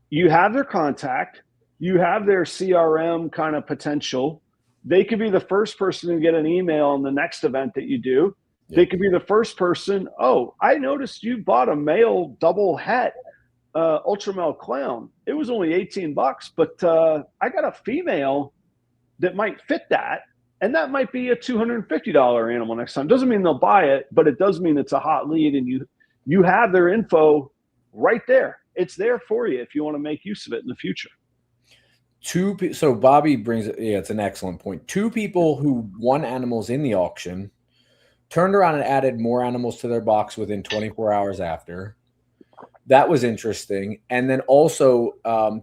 Speaker 3: you have their contact, you have their CRM kind of potential. They could be the first person to get an email on the next event that you do. Yep. They could be the first person, I noticed you bought a male double het ultra male clown. It was only $18, but I got a female that might fit that. And that might be a $250 animal next time. Doesn't mean they'll buy it, but it does mean it's a hot lead, and you have their info right there. It's there for you if you want to make use of it in the future.
Speaker 2: So Bobby brings it. Yeah, it's an excellent point. 2 people who won animals in the auction turned around and added more animals to their box within 24 hours after. That was interesting. And then also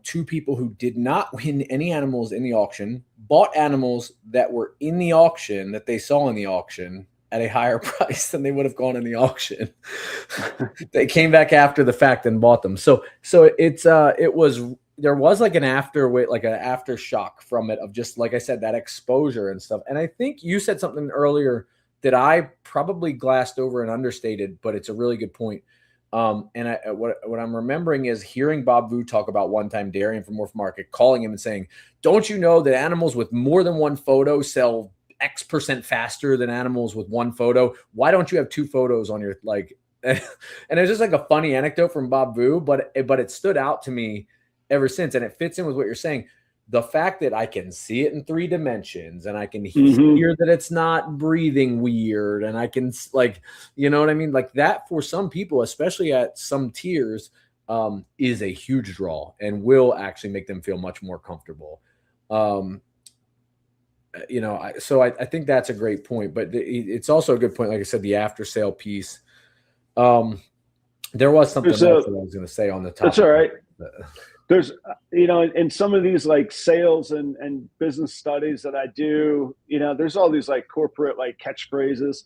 Speaker 2: 2 people who did not win any animals in the auction bought animals that were in the auction that they saw in the auction at a higher price than they would have gone in the auction. They came back after the fact and bought them. So there was like an aftershock from it of just, like I said, that exposure and stuff. And I think you said something earlier that I probably glassed over and understated, but it's a really good point. What I'm remembering is hearing Bob Vu talk about one time Darian from MorphMarket calling him and saying, don't you know that animals with more than one photo sell X% faster than animals with one photo. Why don't you have 2 photos on your like? And it's just like a funny anecdote from Bob Vu, but it stood out to me ever since, and it fits in with what you're saying. The fact that I can see it in 3 dimensions and I can hear that it's not breathing weird, and I can like, you know what I mean? Like that for some people, especially at some tiers, is a huge draw and will actually make them feel much more comfortable. You know, so I think that's a great point, but it's also a good point. Like I said, the after sale piece. There was something else that I was going to say on the topic.
Speaker 3: That's all right. There's, you know, in some of these like sales and business studies that I do, you know, there's all these like corporate like catchphrases.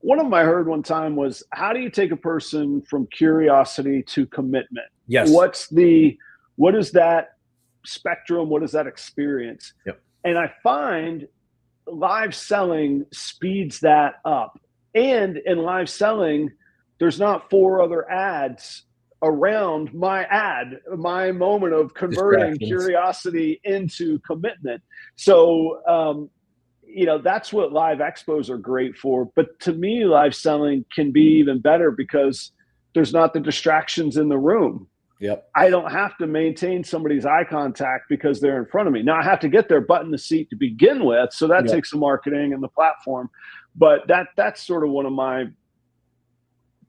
Speaker 3: One of them I heard one time was, how do you take a person from curiosity to commitment?
Speaker 2: Yes.
Speaker 3: What is that spectrum? What is that experience?
Speaker 2: Yep.
Speaker 3: And I find live selling speeds that up. And in live selling, there's not 4 other ads around my ad, my moment of converting curiosity into commitment. So, you know, that's what live expos are great for. But to me, live selling can be even better because there's not the distractions in the room.
Speaker 2: Yep.
Speaker 3: I don't have to maintain somebody's eye contact because they're in front of me. Now I have to get their butt in the seat to begin with. So that takes some marketing and the platform. But that's sort of one of my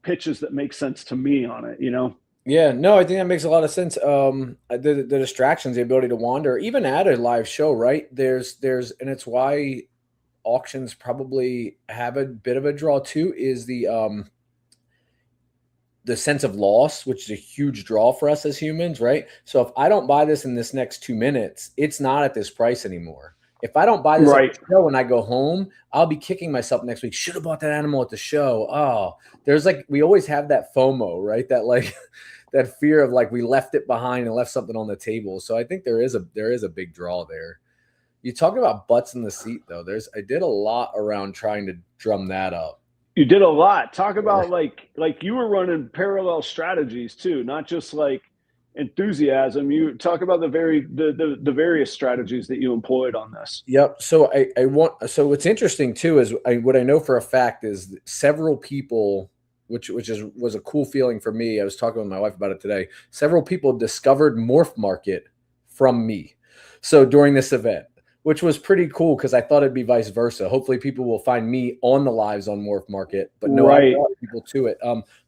Speaker 3: pitches that makes sense to me on it, you know?
Speaker 2: Yeah, no, I think that makes a lot of sense. The distractions, the ability to wander, even at a live show, right? There's, and it's why auctions probably have a bit of a draw too, is the sense of loss, which is a huge draw for us as humans, right? So if I don't buy this in this next 2 minutes, it's not at this price anymore. If I don't buy this at the show and I go home, I'll be kicking myself next week. Should have bought that animal at the show. Oh, there's like, we always have that FOMO, right? That like that fear of like we left it behind and left something on the table. So I think there is a big draw there. You talk about butts in the seat though. I did a lot around trying to drum that up.
Speaker 3: You did a lot. Talk about like you were running parallel strategies too, not just like enthusiasm. You talk about the various strategies that you employed on this.
Speaker 2: Yep. So so what's interesting too is what I know for a fact is several people, which was a cool feeling for me. I was talking with my wife about it today. Several people discovered MorphMarket from me. So during this event, which was pretty cool because I thought it'd be vice versa. Hopefully people will find me on the lives on MorphMarket, but no, I brought people to it.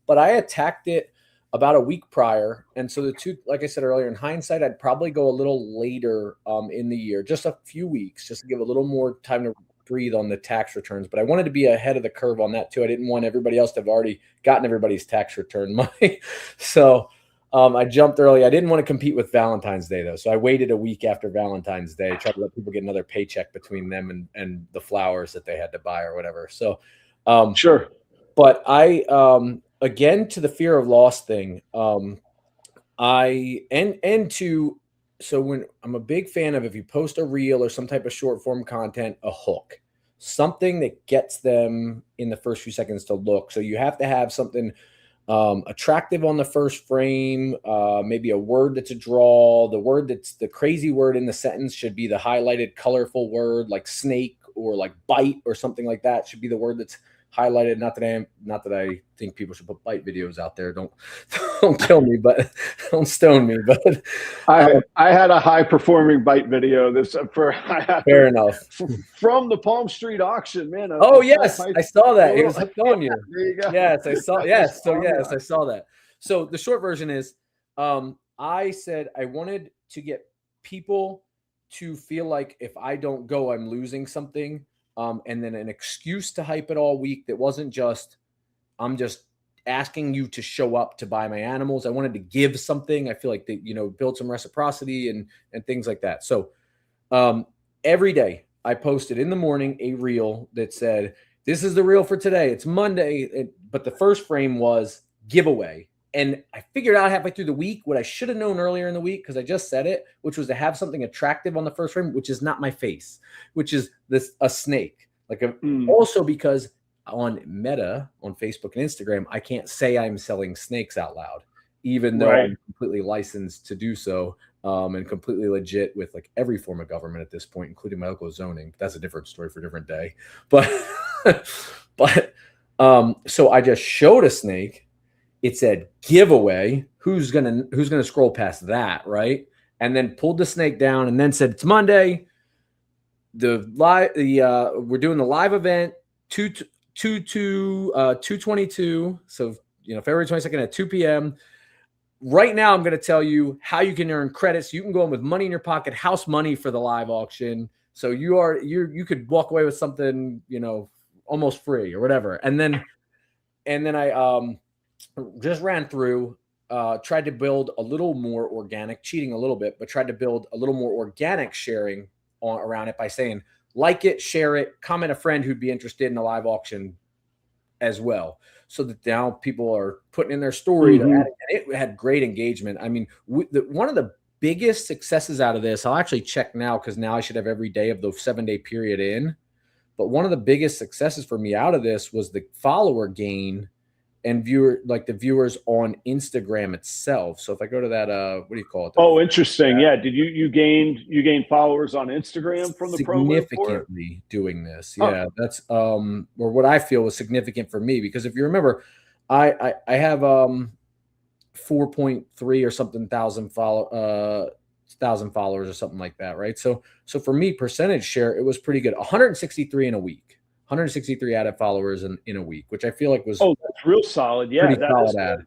Speaker 2: But I attacked it about a week prior. And so the two, like I said earlier, in hindsight, I'd probably go a little later in the year, just a few weeks, just to give a little more time to breathe on the tax returns. But I wanted to be ahead of the curve on that too. I didn't want everybody else to have already gotten everybody's tax return money. So I jumped early. I didn't want to compete with Valentine's Day though. So I waited a week after Valentine's Day, tried to let people get another paycheck between them and the flowers that they had to buy or whatever. So
Speaker 3: sure.
Speaker 2: But I again, to the fear of loss thing, so when I'm a big fan of, if you post a reel or some type of short form content, a hook, something that gets them in the first few seconds to look. So you have to have something attractive on the first frame, maybe a word that's a draw. The word that's the crazy word in the sentence should be the highlighted colorful word, like snake or like bite or something like that should be the word that's highlighted. Not that I think people should put bite videos out there. Don't kill me, but don't stone me. But
Speaker 3: I had a high performing bite video
Speaker 2: fair enough
Speaker 3: from the Palm Street auction, man.
Speaker 2: Oh yes, I saw that. It was hooked on you.
Speaker 3: There you go.
Speaker 2: Yes, I saw. Yes, so yes, I saw that. So the short version is, I said I wanted to get people to feel like if I don't go, I'm losing something. And then an excuse to hype it all week that wasn't just, I'm just asking you to show up to buy my animals. I wanted to give something. I feel like they, build some reciprocity and things like that. So every day I posted in the morning a reel that said, this is the reel for today. It's Monday. But the first frame was giveaway. And I figured out halfway through the week what I should have known earlier in the week, because I just said it, which was to have something attractive on the first frame, which is not my face, which is a snake. Also because on Meta, on Facebook and Instagram, I can't say I'm selling snakes out loud, even though I'm completely licensed to do so and completely legit with like every form of government at this point, including medical zoning. But that's a different story for a different day. But so I just showed a snake. It said giveaway. Who's gonna scroll past that, right? And then pulled the snake down and then said it's Monday. We're doing the live event 2/22. So February 22nd at 2 p.m. Right now, I'm going to tell you how you can earn credits. You can go in with money in your pocket, house money for the live auction. So you could walk away with something, almost free or whatever. And then I just ran through, tried to build a little more organic, cheating a little bit, but tried to build a little more organic sharing around it by saying, like it, share it, comment a friend who'd be interested in a live auction as well. So that now people are putting in their story.
Speaker 3: Mm-hmm.
Speaker 2: And it had great engagement. I mean, one of the biggest successes out of this, I'll actually check now because now I should have every day of the 7-day period in. But one of the biggest successes for me out of this was the follower gain and the viewers on Instagram itself. So if I go to that, what do you call it?
Speaker 3: Oh, interesting. Yeah. Did you gained followers on Instagram from the promo?
Speaker 2: Significantly doing this. Yeah. That's or what I feel was significant for me, because if you remember, I have 4.3 or something thousand followers or something like that, right? So for me, percentage share, it was pretty good. 163 in a week. 163 added followers in a week, which I feel like was
Speaker 3: that's real solid. Yeah,
Speaker 2: pretty solid ad.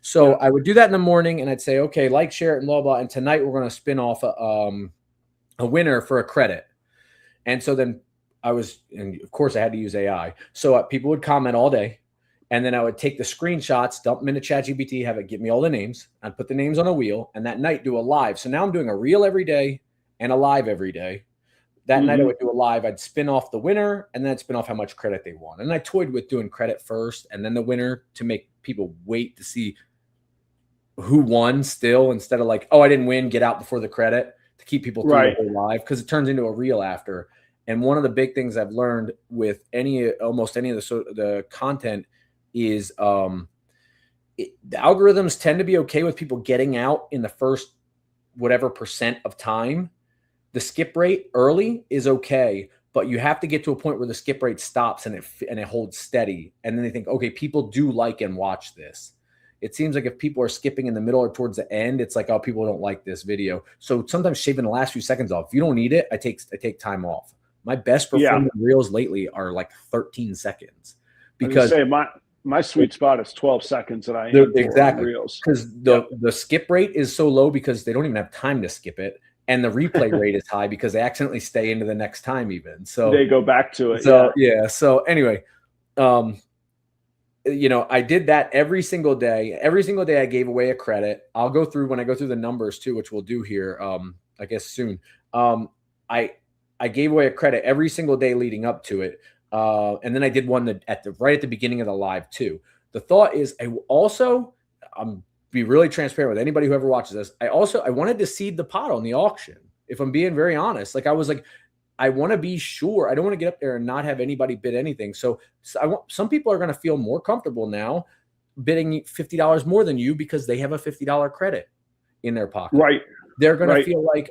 Speaker 2: So I would do that in the morning, and I'd say, okay, like, share it, and blah blah. And tonight we're going to spin off a winner for a credit. And so then and of course I had to use AI. So people would comment all day, and then I would take the screenshots, dump them into ChatGPT, have it give me all the names. I'd put the names on a wheel, and that night do a live. So now I'm doing a reel every day and a live every day. That night I would do a live. I'd spin off the winner, and then I'd spin off how much credit they won. And I toyed with doing credit first and then the winner to make people wait to see who won still, instead of like, oh, I didn't win, get out before the credit, to keep people through the whole live, because it turns into a reel after. And one of the big things I've learned with almost any of the content is the algorithms tend to be okay with people getting out in the first whatever percent of time. The skip rate early is okay, but you have to get to a point where the skip rate stops and it holds steady. And then they think, okay, people do like and watch this. It seems like if people are skipping in the middle or towards the end, it's like, oh, people don't like this video. So sometimes shaving the last few seconds off. If you don't need it, I take time off. My best performing reels lately are like 13 seconds. Because
Speaker 3: my sweet spot is 12 seconds that I
Speaker 2: exactly
Speaker 3: reels.
Speaker 2: Because the skip rate is so low because they don't even have time to skip it. And the replay rate is high because they accidentally stay into the next time even. So
Speaker 3: they go back to it.
Speaker 2: So So anyway, I did that every single day. Every single day I gave away a credit. I'll go through when I go through the numbers too, which we'll do here, I guess soon. I gave away a credit every single day leading up to it. And then I did one right at the beginning of the live too. The thought is be really transparent with anybody who ever watches this. I wanted to seed the pot on the auction. If I'm being very honest, I was like, I want to be sure. I don't want to get up there and not have anybody bid anything. So some people are going to feel more comfortable now bidding $50 more than you because they have a $50 credit in their pocket.
Speaker 3: Right.
Speaker 2: They're going to feel like,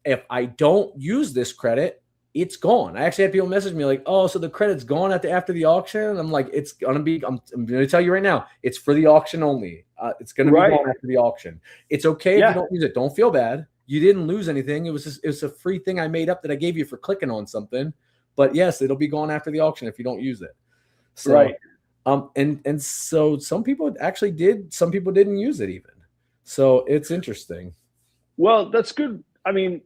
Speaker 2: if I don't use this credit, it's gone. I actually had people message me like, oh, so the credit's gone after the auction. And I'm like, it's going to be, I'm going to tell you right now, it's for the auction only. It's going to be gone after the auction. It's okay if you don't use it. Don't feel bad. You didn't lose anything. It was a free thing I made up that I gave you for clicking on something. But yes, it'll be gone after the auction if you don't use it. So, and so some people actually did. Some people didn't use it even. So it's interesting.
Speaker 3: Well, that's good. I mean,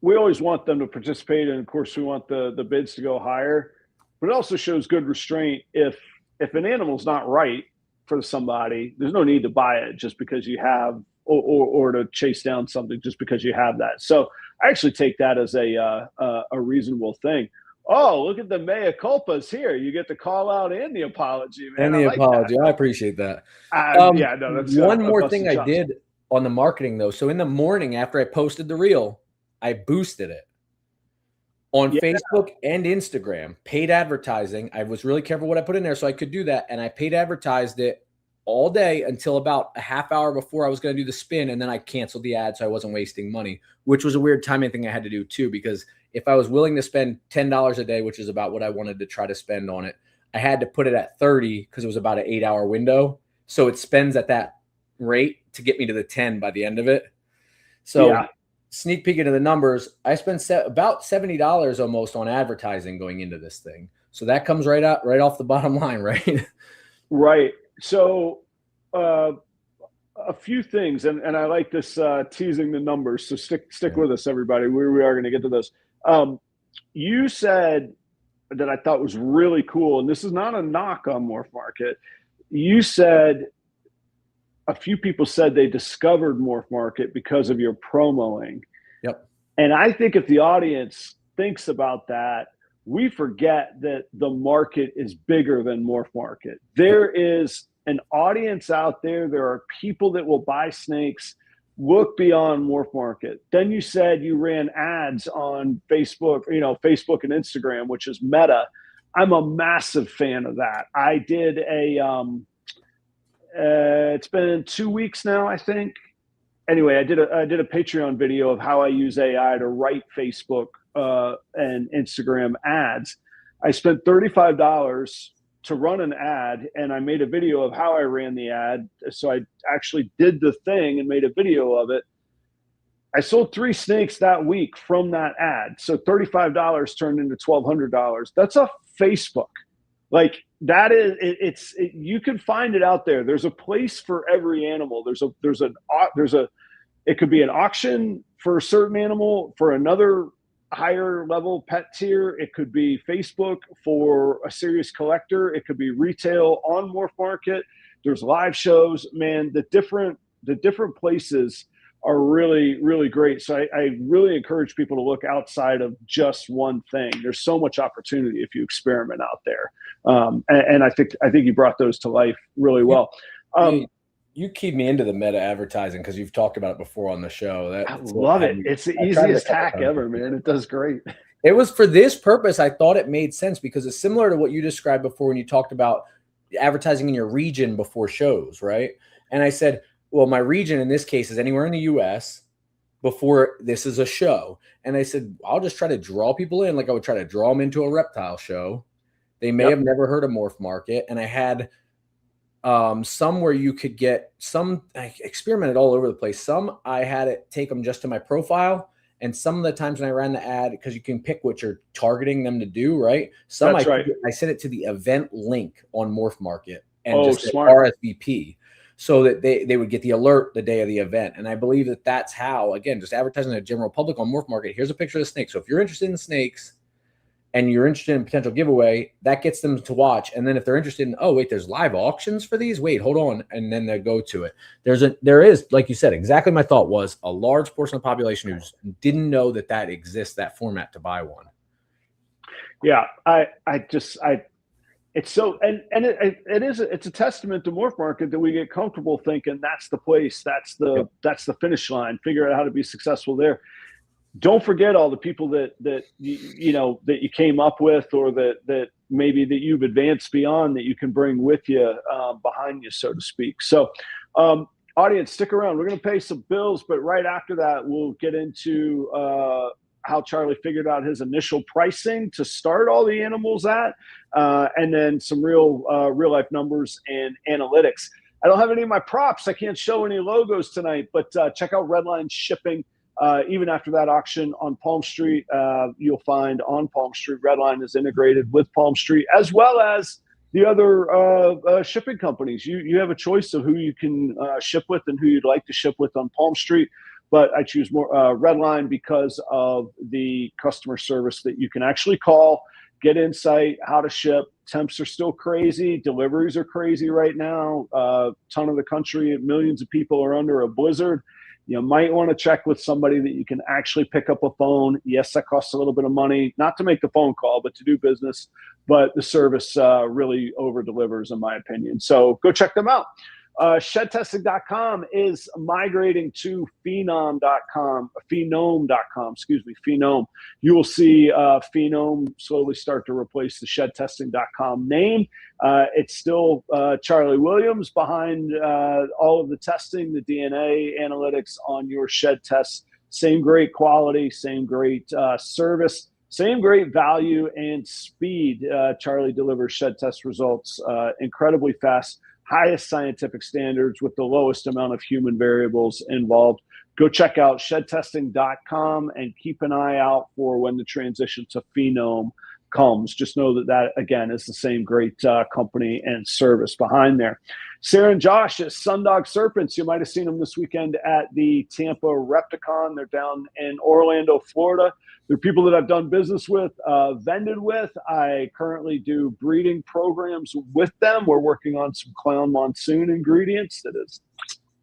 Speaker 3: we always want them to participate, and of course we want the bids to go higher, but it also shows good restraint. If an animal's not right for somebody, there's no need to buy it just because you have, or to chase down something just because you have that. So I actually take that as a reasonable thing. Oh, look at the mea culpas here. You get the call out and the apology, man.
Speaker 2: And the apology. I appreciate that.
Speaker 3: That's
Speaker 2: one more thing I did on the marketing though. So in the morning after I posted the reel, I boosted it on Facebook and Instagram, paid advertising. I was really careful what I put in there so I could do that. And I paid advertised it all day until about a half hour before I was going to do the spin. And then I canceled the ad so I wasn't wasting money, which was a weird timing thing I had to do too, because if I was willing to spend $10 a day, which is about what I wanted to try to spend on it, I had to put it at 30 because it was about an 8-hour window. So it spends at that rate to get me to the 10 by the end of it. So sneak peek into the numbers, I spent about $70 almost on advertising going into this thing. So that comes right off the bottom line, right?
Speaker 3: Right. So a few things, and I like this teasing the numbers. So stick with us, everybody. We are going to get to this. You said that I thought was really cool, and this is not a knock on MorphMarket. You said a few people said they discovered MorphMarket because of your promoing.
Speaker 2: Yep.
Speaker 3: And I think if the audience thinks about that, we forget that the market is bigger than MorphMarket. There is an audience out there. There are people that will buy snakes. Look beyond MorphMarket. Then you said you ran ads on Facebook, Facebook and Instagram, which is Meta. I'm a massive fan of that. I did it's been 2 weeks now, I think. Anyway, I did a Patreon video of how I use AI to write Facebook and Instagram ads. I spent $35 to run an ad, and I made a video of how I ran the ad. So I actually did the thing and made a video of it. I sold 3 snakes that week from that ad. So $35 turned into $1,200. That's a Facebook. Like that is, you can find it out there. There's a place for every animal. It could be an auction for a certain animal, for another higher level pet tier. It could be Facebook for a serious collector. It could be retail on MorphMarket. There's live shows, man. The different places are really, really great. So I really encourage people to look outside of just one thing. There's so much opportunity if you experiment out there. And I think you brought those to life really well.
Speaker 2: You keyed me into the Meta advertising because you've talked about it before on the show.
Speaker 3: I love it. It's the easiest hack ever, man. It does great.
Speaker 2: It was for this purpose. I thought it made sense because it's similar to what you described before when you talked about advertising in your region before shows, right? And I said, well, my region in this case is anywhere in the US before this is a show. And I said, I'll just try to draw people in like I would try to draw them into a reptile show. They may have never heard of MorphMarket. And I had some where you could get some, I experimented all over the place. Some I had it take them just to my profile. And some of the times when I ran the ad, because you can pick what you're targeting them to do, right? Some I sent it to the event link on MorphMarket and just RSVP so that they would get the alert the day of the event. And I believe that that's how, again, just advertising to the general public on MorphMarket. Here's a picture of the snake. So if you're interested in snakes and you're interested in a potential giveaway, that gets them to watch. And then if they're interested in, oh, wait, there's live auctions for these? Wait, hold on. And then they go to it. There is, like you said, exactly my thought was a large portion of the population who didn't know that exists, that format to buy one.
Speaker 3: Yeah, it's so, and it's a testament to MorphMarket that we get comfortable thinking that's the place, that's the finish line, figure out how to be successful there. Don't forget all the people that you came up with, or that maybe that you've advanced beyond, that you can bring with you behind you, so to speak. So audience, stick around. We're going to pay some bills, but right after that, we'll get into how Charlie figured out his initial pricing to start all the animals at, and then some real life numbers and analytics. I don't have any of my props. I can't show any logos tonight, but check out Redline Shipping. Even after that auction on Palm Street, you'll find on Palm Street, Redline is integrated with Palm Street, as well as the other shipping companies. You have a choice of who you can ship with and who you'd like to ship with on Palm Street. But I choose more Redline because of the customer service that you can actually call, get insight, how to ship. Temps are still crazy. Deliveries are crazy right now. Ton of the country, millions of people are under a blizzard. You might want to check with somebody that you can actually pick up a phone. Yes, that costs a little bit of money, not to make the phone call, but to do business. But the service really over delivers, in my opinion. So go check them out. Shedtesting.com is migrating to Phenom.com, excuse me, Phenom. You will see Phenom slowly start to replace the Shedtesting.com name. It's still Charlie Williams behind all of the testing, the DNA analytics on your shed tests. Same great quality, same great service, same great value and speed. Charlie delivers shed test results incredibly fast, highest scientific standards with the lowest amount of human variables involved. Go check out shedtesting.com and keep an eye out for when the transition to Phenom comes. Just know that again, is the same great company and service behind there. Sarah and Josh at Sundog Serpents. You might have seen them this weekend at the Tampa Repticon. They're down in Orlando, Florida. They're people that I've done business with, vended with. I currently do breeding programs with them. We're working on some clown monsoon ingredients that is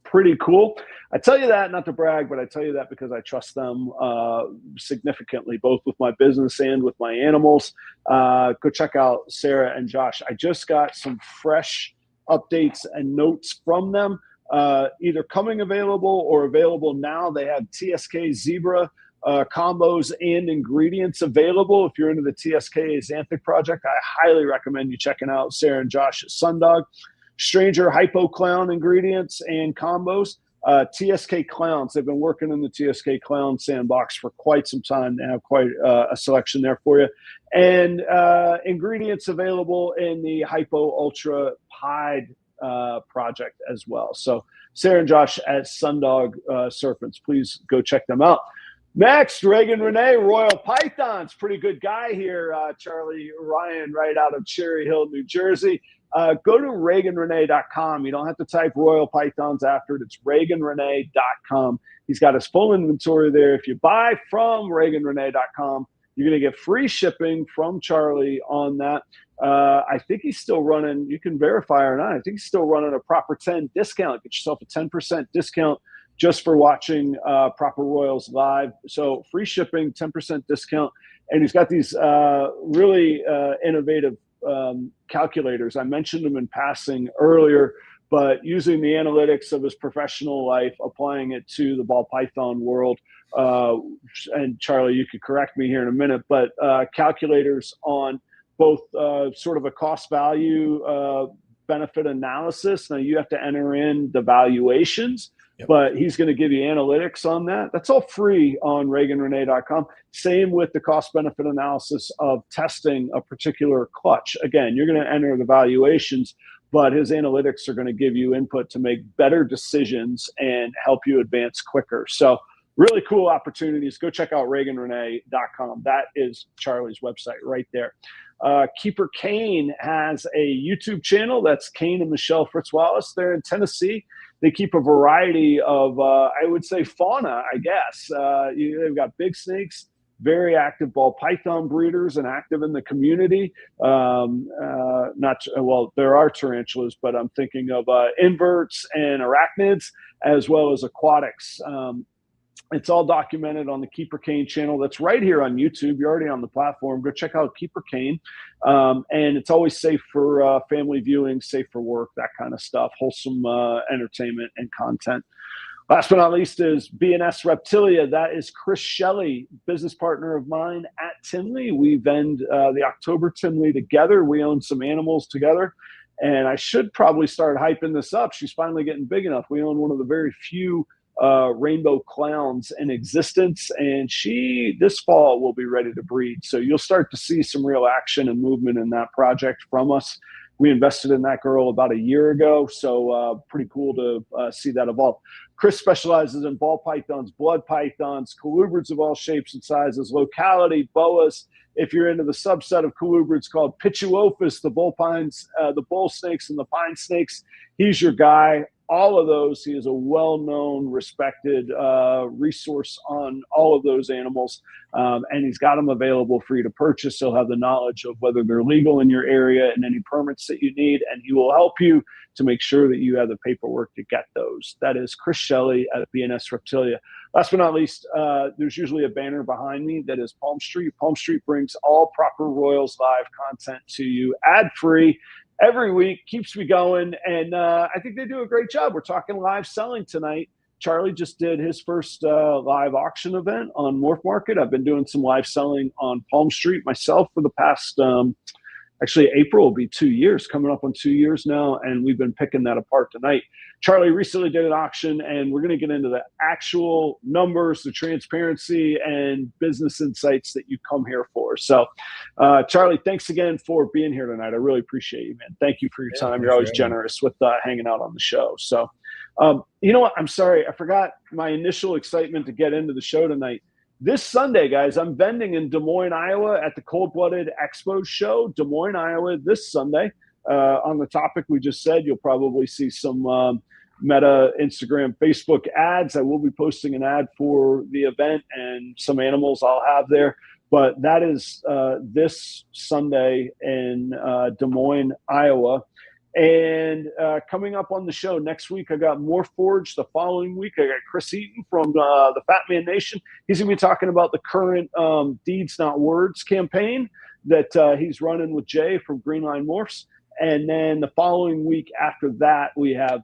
Speaker 3: pretty cool. I tell you that not to brag, but I tell you that because I trust them significantly, both with my business and with my animals. Go check out Sarah and Josh. I just got some fresh updates and notes from them, either coming available or available now. They have TSK Zebra combos and ingredients available. If you're into the TSK Xanthic project, I highly recommend you checking out Sarah and Josh at Sundog. Stranger Hypo Clown ingredients and combos. TSK Clowns, they've been working in the TSK Clown sandbox for quite some time. They have quite a selection there for you. And ingredients available in the Hypo Ultra Pied project as well. So Sarah and Josh at Sundog Serpents, please go check them out. Next, Reagan Renee Royal Pythons. Pretty good guy here, Charlie Ryan, right out of Cherry Hill, New Jersey. Go to ReaganRenee.com. You don't have to type Royal Pythons after it. It's ReaganRenee.com. He's got his full inventory there. If you buy from ReaganRenee.com, you're going to get free shipping from Charlie on that. I think he's still running, you can verify or not, I think he's still running a Proper 10 discount. Get yourself a 10% discount just for watching Proper Royals live. So free shipping, 10% discount. And he's got these really innovative calculators. I mentioned them in passing earlier, but using the analytics of his professional life, applying it to the ball python world. And Charlie, you could correct me here in a minute, but calculators on both sort of a cost value benefit analysis. Now you have to enter in the valuations, but he's going to give you analytics on that. That's all free on ReaganRenee.com. Same with the cost benefit analysis of testing a particular clutch. Again, you're going to enter the valuations, but his analytics are going to give you input to make better decisions and help you advance quicker. So really cool opportunities. Go check out ReaganRenee.com. That is Charlie's website right there. Keeper Kane has a YouTube channel. That's Kane and Michelle Fritz Wallace. They're in Tennessee. They keep a variety of, I would say, fauna, I guess. They've got big snakes, very active ball python breeders and active in the community. There are tarantulas, but I'm thinking of inverts and arachnids as well as aquatics. It's all documented on the Keeper Kane channel. That's right here on YouTube. You're already on the platform. Go check out Keeper Kane. And it's always safe for family viewing, safe for work, that kind of stuff, wholesome entertainment and content. Last but not least is B&S Reptilia. That is Chris Shelley, business partner of mine at Tinley. We vend the October Tinley together. We own some animals together. And I should probably start hyping this up. She's finally getting big enough. We own one of the very few rainbow clowns in existence, and she this fall will be ready to breed. So you'll start to see some real action and movement in that project from us. We invested in that girl about a year ago, so pretty cool to see that evolve. Chris specializes in ball pythons, blood pythons, colubrids of all shapes and sizes, locality, boas. If you're into the subset of colubrids called Pituophis, the bull pines, the bull snakes and the pine snakes, he's your guy. All of those, he is a well-known, respected resource on all of those animals, and he's got them available for you to purchase. He'll have the knowledge of whether they're legal in your area and any permits that you need, and he will help you to make sure that you have the paperwork to get those. That is Chris Shelley at B&S Reptilia. Last but not least, there's usually a banner behind me that is Palm Street. Palm Street brings all Proper Royals live content to you ad-free. every week, keeps me going. And I think they do a great job. We're talking live selling tonight. Charlie just did his first live auction event on MorphMarket. I've been doing some live selling on Palm Street myself for the past, actually April will be 2 years, coming up on 2 years now. And we've been picking that apart tonight. Charlie recently did an auction, and we're going to get into the actual numbers, the transparency, and business insights that you come here for. So, Charlie, thanks again for being here tonight. I really appreciate you, man. Thank you for your time. You're always generous with hanging out on the show. So, you know what? I'm sorry. I forgot my initial excitement to get into the show tonight. This Sunday, guys, I'm vending in Des Moines, Iowa at the Cold Blooded Expo show, Des Moines, Iowa, this Sunday. On the topic we just said, you'll probably see some Meta, Instagram, Facebook ads. I will be posting an ad for the event and some animals I'll have there. But that is this Sunday in Des Moines, Iowa. And coming up on the show next week, I got MorphForge. The following week, I got Chris Eaton from the Fat Man Nation. He's going to be talking about the current Deeds Not Words campaign that he's running with Jay from Greenline Morphs. And then the following week after that, we have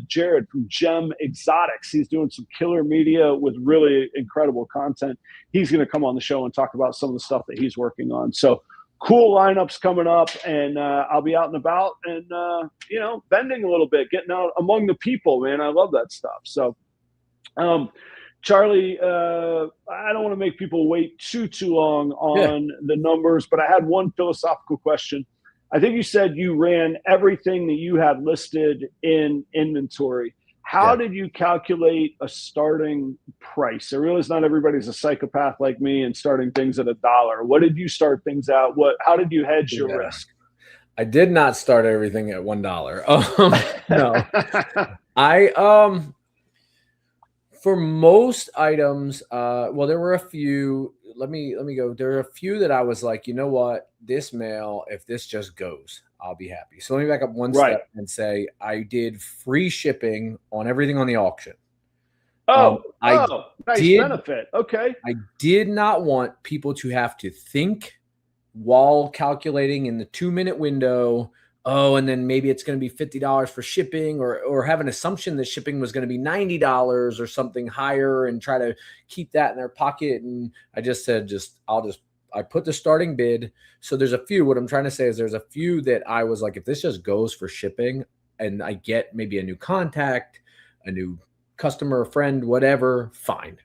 Speaker 3: Jared from Gem Exotics. He's doing some killer media with really incredible content. He's going to come on the show and talk about some of the stuff that he's working on. So cool lineups coming up, and I'll be out and about and, you know, vending a little bit, getting out among the people, man. I love that stuff. So, Charlie, I don't want to make people wait too long on the numbers, but I had one philosophical question. I think you said you ran everything that you had listed in inventory. How did you calculate a starting price? I realize not everybody's a psychopath like me and starting things at $1. What did you start things out? How did you hedge your risk?
Speaker 2: I did not start everything at $1. No, for most items, well, there were a few. Let me go. There are a few that I was like, you know what, this mail, if this just goes, I'll be happy. So let me back up one step and say I did free shipping on everything on the auction.
Speaker 3: Nice benefit. Okay.
Speaker 2: I did not want people to have to think while calculating in the 2-minute window. Oh, and then maybe it's going to be $50 for shipping, or have an assumption that shipping was going to be $90 or something higher and try to keep that in their pocket. And I just said, I put the starting bid. So there's a few, what I'm trying to say is there's a few that I was like, if this just goes for shipping and I get maybe a new contact, a new customer, friend, whatever, fine.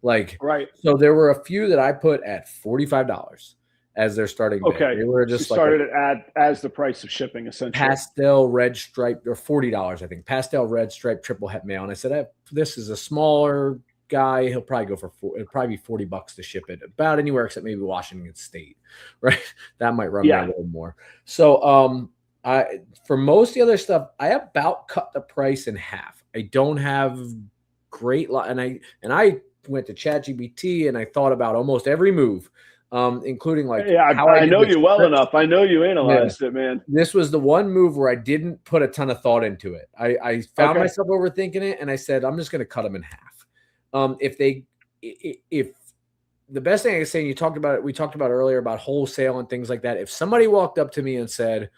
Speaker 2: So there were a few that I put at $45. As their starting bid.
Speaker 3: Okay.
Speaker 2: They were just
Speaker 3: started it as the price of shipping, essentially.
Speaker 2: Pastel red stripe, or $40, I think. Pastel red stripe triple het mail. And I said, this is a smaller guy. He'll probably go for it'll probably be $40 to ship it. About anywhere except maybe Washington State, right? That might run me a little more. So for most of the other stuff, I about cut the price in half. I don't have great and I went to ChatGPT and I thought about almost every move. Including how
Speaker 3: I know you well enough. I know you analyzed it, man.
Speaker 2: This was the one move where I didn't put a ton of thought into it. I found myself overthinking it, and I said, I'm just going to cut them in half. If the best thing I can say, and we talked about earlier about wholesale and things like that. If somebody walked up to me and said,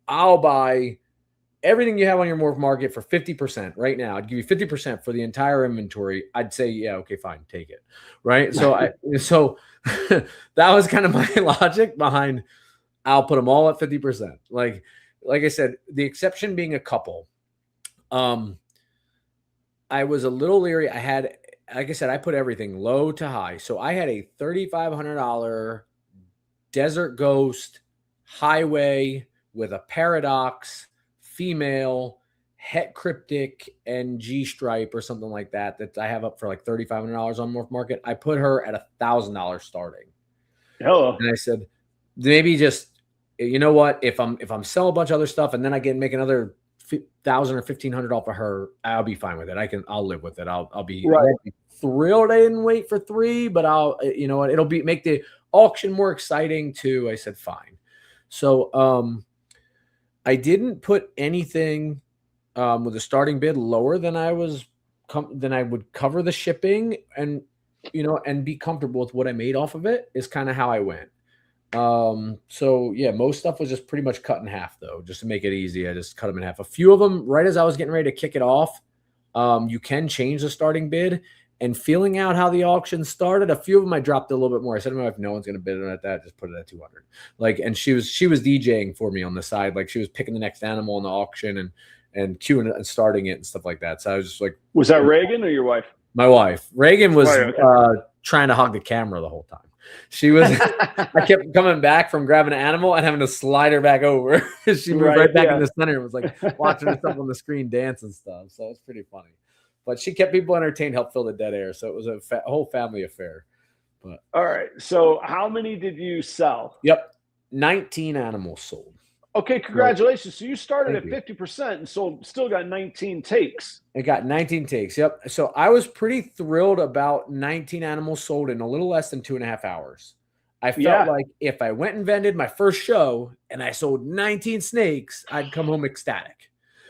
Speaker 2: I'll buy everything you have on your MorphMarket for 50% right now, I'd give you 50% for the entire inventory, I'd say, yeah, okay, fine, take it. Right. So that was kind of my logic behind I'll put them all at 50%. Like I said, the exception being a couple. I was a little leery. Like I said, I put everything low to high. So I had a $3,500 Desert Ghost Highway with a Paradox female Het Cryptic and G Stripe or something like that I have up for like $3,500 on MorphMarket. I put her at $1,000 starting.
Speaker 3: Hello.
Speaker 2: And I said, maybe just, you know what, if I'm selling a bunch of other stuff and then I can make another $1,000 or $1,500 off of her, I'll be fine with it. I'll live with it. I'll be thrilled I didn't wait for 3, but you know what, it'll make the auction more exciting too. I said, fine. So, I didn't put anything with a starting bid lower than I would cover the shipping and be comfortable with what I made off of it is kind of how I went. So yeah, most stuff was just pretty much cut in half though, just to make it easy. I just cut them in half. A few of them, right as I was getting ready to kick it off, you can change the starting bid. And feeling out how the auction started, a few of them I dropped a little bit more. I said to my wife, no one's going to bid on at that. Just put it at 200. Like, and she was DJing for me on the side. Like she was picking the next animal in the auction and queuing it and starting it and stuff like that. So I was just like,
Speaker 3: was that Reagan or your wife?
Speaker 2: My wife. Reagan was
Speaker 3: Right, okay.
Speaker 2: Trying to hug the camera the whole time. She was, I kept coming back from grabbing an animal and having to slide her back over. She moved right back in the center and was like watching herself on the screen dance and stuff. So it's pretty funny. But she kept people entertained, helped fill the dead air. So it was a whole family affair. But
Speaker 3: all right. So how many did you sell?
Speaker 2: Yep. 19 animals sold.
Speaker 3: Okay, congratulations. So you started at 50% and still got 19 takes.
Speaker 2: It got 19 takes. Yep. So I was pretty thrilled about 19 animals sold in a little less than 2.5 hours. I felt like if I went and vended my first show and I sold 19 snakes, I'd come home ecstatic.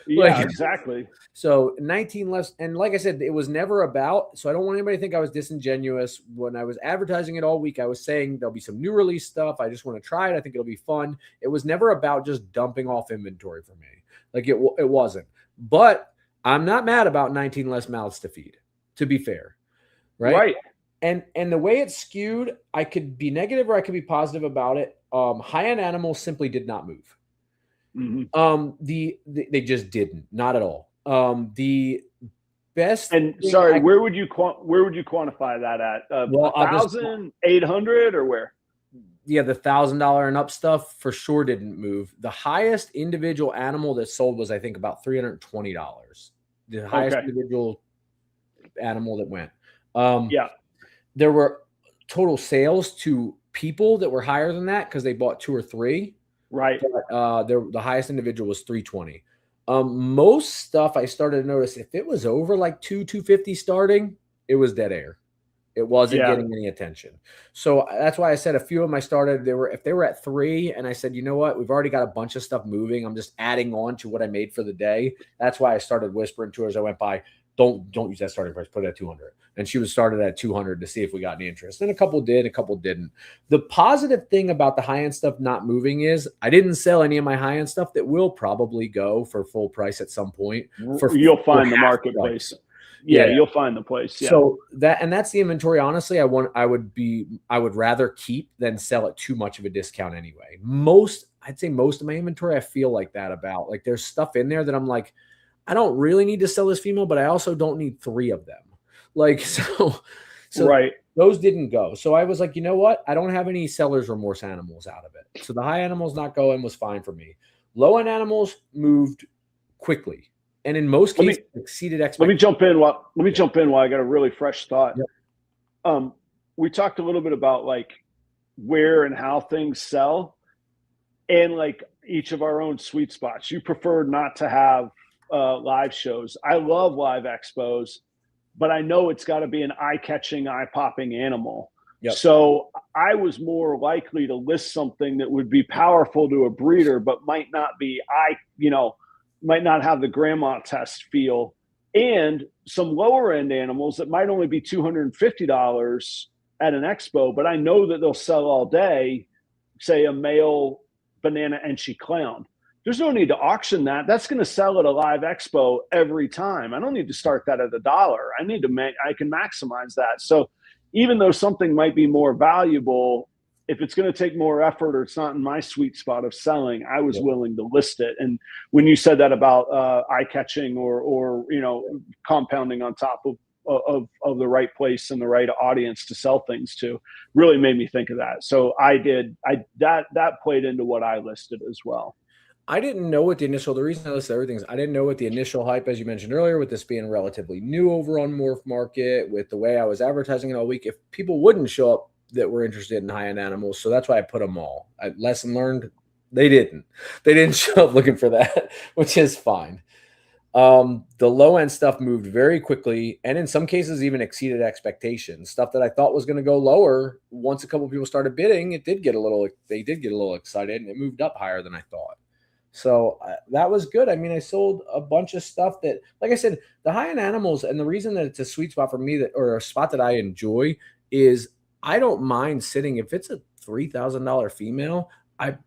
Speaker 3: Yeah, exactly.
Speaker 2: So 19 less. And like I said, it was never about, so I don't want anybody to think I was disingenuous. When I was advertising it all week, I was saying there'll be some new release stuff. I just want to try it. I think it'll be fun. It was never about just dumping off inventory for me. Like it wasn't. But I'm not mad about 19 less mouths to feed, to be fair. Right. And the way it's skewed, I could be negative or I could be positive about it. High-end animals simply did not move.
Speaker 3: Mm-hmm.
Speaker 2: They just didn't, not at all. The best.
Speaker 3: And sorry, where would you quantify that at? 1,800 or where?
Speaker 2: Yeah, the $1,000 and up stuff for sure didn't move. The highest individual animal that sold was, I think, about $320. The highest individual animal that went. There were total sales to people that were higher than that because they bought 2 or 3.
Speaker 3: Right.
Speaker 2: But, the highest individual was $320. Most stuff I started to notice, if it was over like $250 starting, it was dead air. It wasn't getting any attention. So that's why I said a few of them I started, if they were at 3 and I said, you know what, we've already got a bunch of stuff moving. I'm just adding on to what I made for the day. That's why I started whispering to her as I went by, don't use that starting price, put it at 200. And she was started at 200 to see if we got any interest. And a couple did, a couple didn't. The positive thing about the high-end stuff not moving is I didn't sell any of my high-end stuff that will probably go for full price at some point.
Speaker 3: You'll find the marketplace. Yeah, you'll find the place. Yeah.
Speaker 2: So that's the inventory. Honestly, I would rather keep than sell at too much of a discount anyway. I'd say most of my inventory, I feel like that about. Like there's stuff in there that I'm like, I don't really need to sell this female, but I also don't need 3 of them. Like, so right. Those didn't go. So I was like, you know what? I don't have any seller's remorse animals out of it. So the high animals not going was fine for me. Low end animals moved quickly. And in most cases exceeded expectations. Let
Speaker 3: me jump in while I got a really fresh thought. Yep. We talked a little bit about like where and how things sell and like each of our own sweet spots. You prefer not to have live shows. I love live expos, but I know it's got to be an eye-catching, eye-popping animal. Yep. So I was more likely to list something that would be powerful to a breeder, but might not have the grandma test feel, and some lower end animals that might only be $250 at an expo, but I know that they'll sell all day, say a male banana enchi clown. There's no need to auction that. That's going to sell at a live expo every time. I don't need to start that at $1. I can maximize that. So even though something might be more valuable, if it's going to take more effort or it's not in my sweet spot of selling, I was willing to list it. And when you said that about eye catching or compounding on top of the right place and the right audience to sell things to, really made me think of that. So that played into what I listed as well.
Speaker 2: I didn't know what the reason I listed everything is I didn't know what the initial hype, as you mentioned earlier, with this being relatively new over on MorphMarket, with the way I was advertising it all week, if people wouldn't show up that were interested in high-end animals. So that's why I put them all. Lesson learned, they didn't show up looking for that, which is fine. The low-end stuff moved very quickly and in some cases even exceeded expectations. Stuff that I thought was going to go lower, once a couple of people started bidding, they did get a little excited and it moved up higher than I thought. So that was good. I mean, I sold a bunch of stuff that, like I said, the high-end animals, and the reason that it's a sweet spot for me or a spot that I enjoy is I don't mind sitting, if it's a $3,000 female, I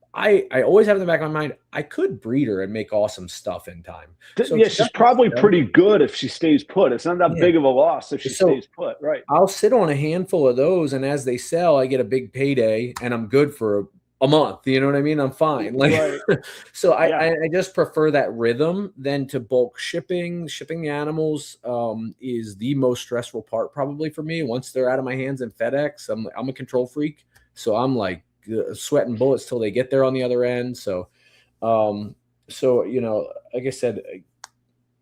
Speaker 2: always have in the back of my mind, I could breed her and make awesome stuff in time. So
Speaker 3: yeah, she's probably pretty good if she stays put. It's not that big of a loss if she stays put, right?
Speaker 2: I'll sit on a handful of those, and as they sell, I get a big payday, and I'm good for a month. You know what I mean? I'm fine. Like, right. So I just prefer that rhythm than to bulk shipping. Shipping the animals is the most stressful part probably for me. Once they're out of my hands in FedEx, I'm a control freak, so I'm like sweating bullets till they get there on the other end. So, you know, like I said,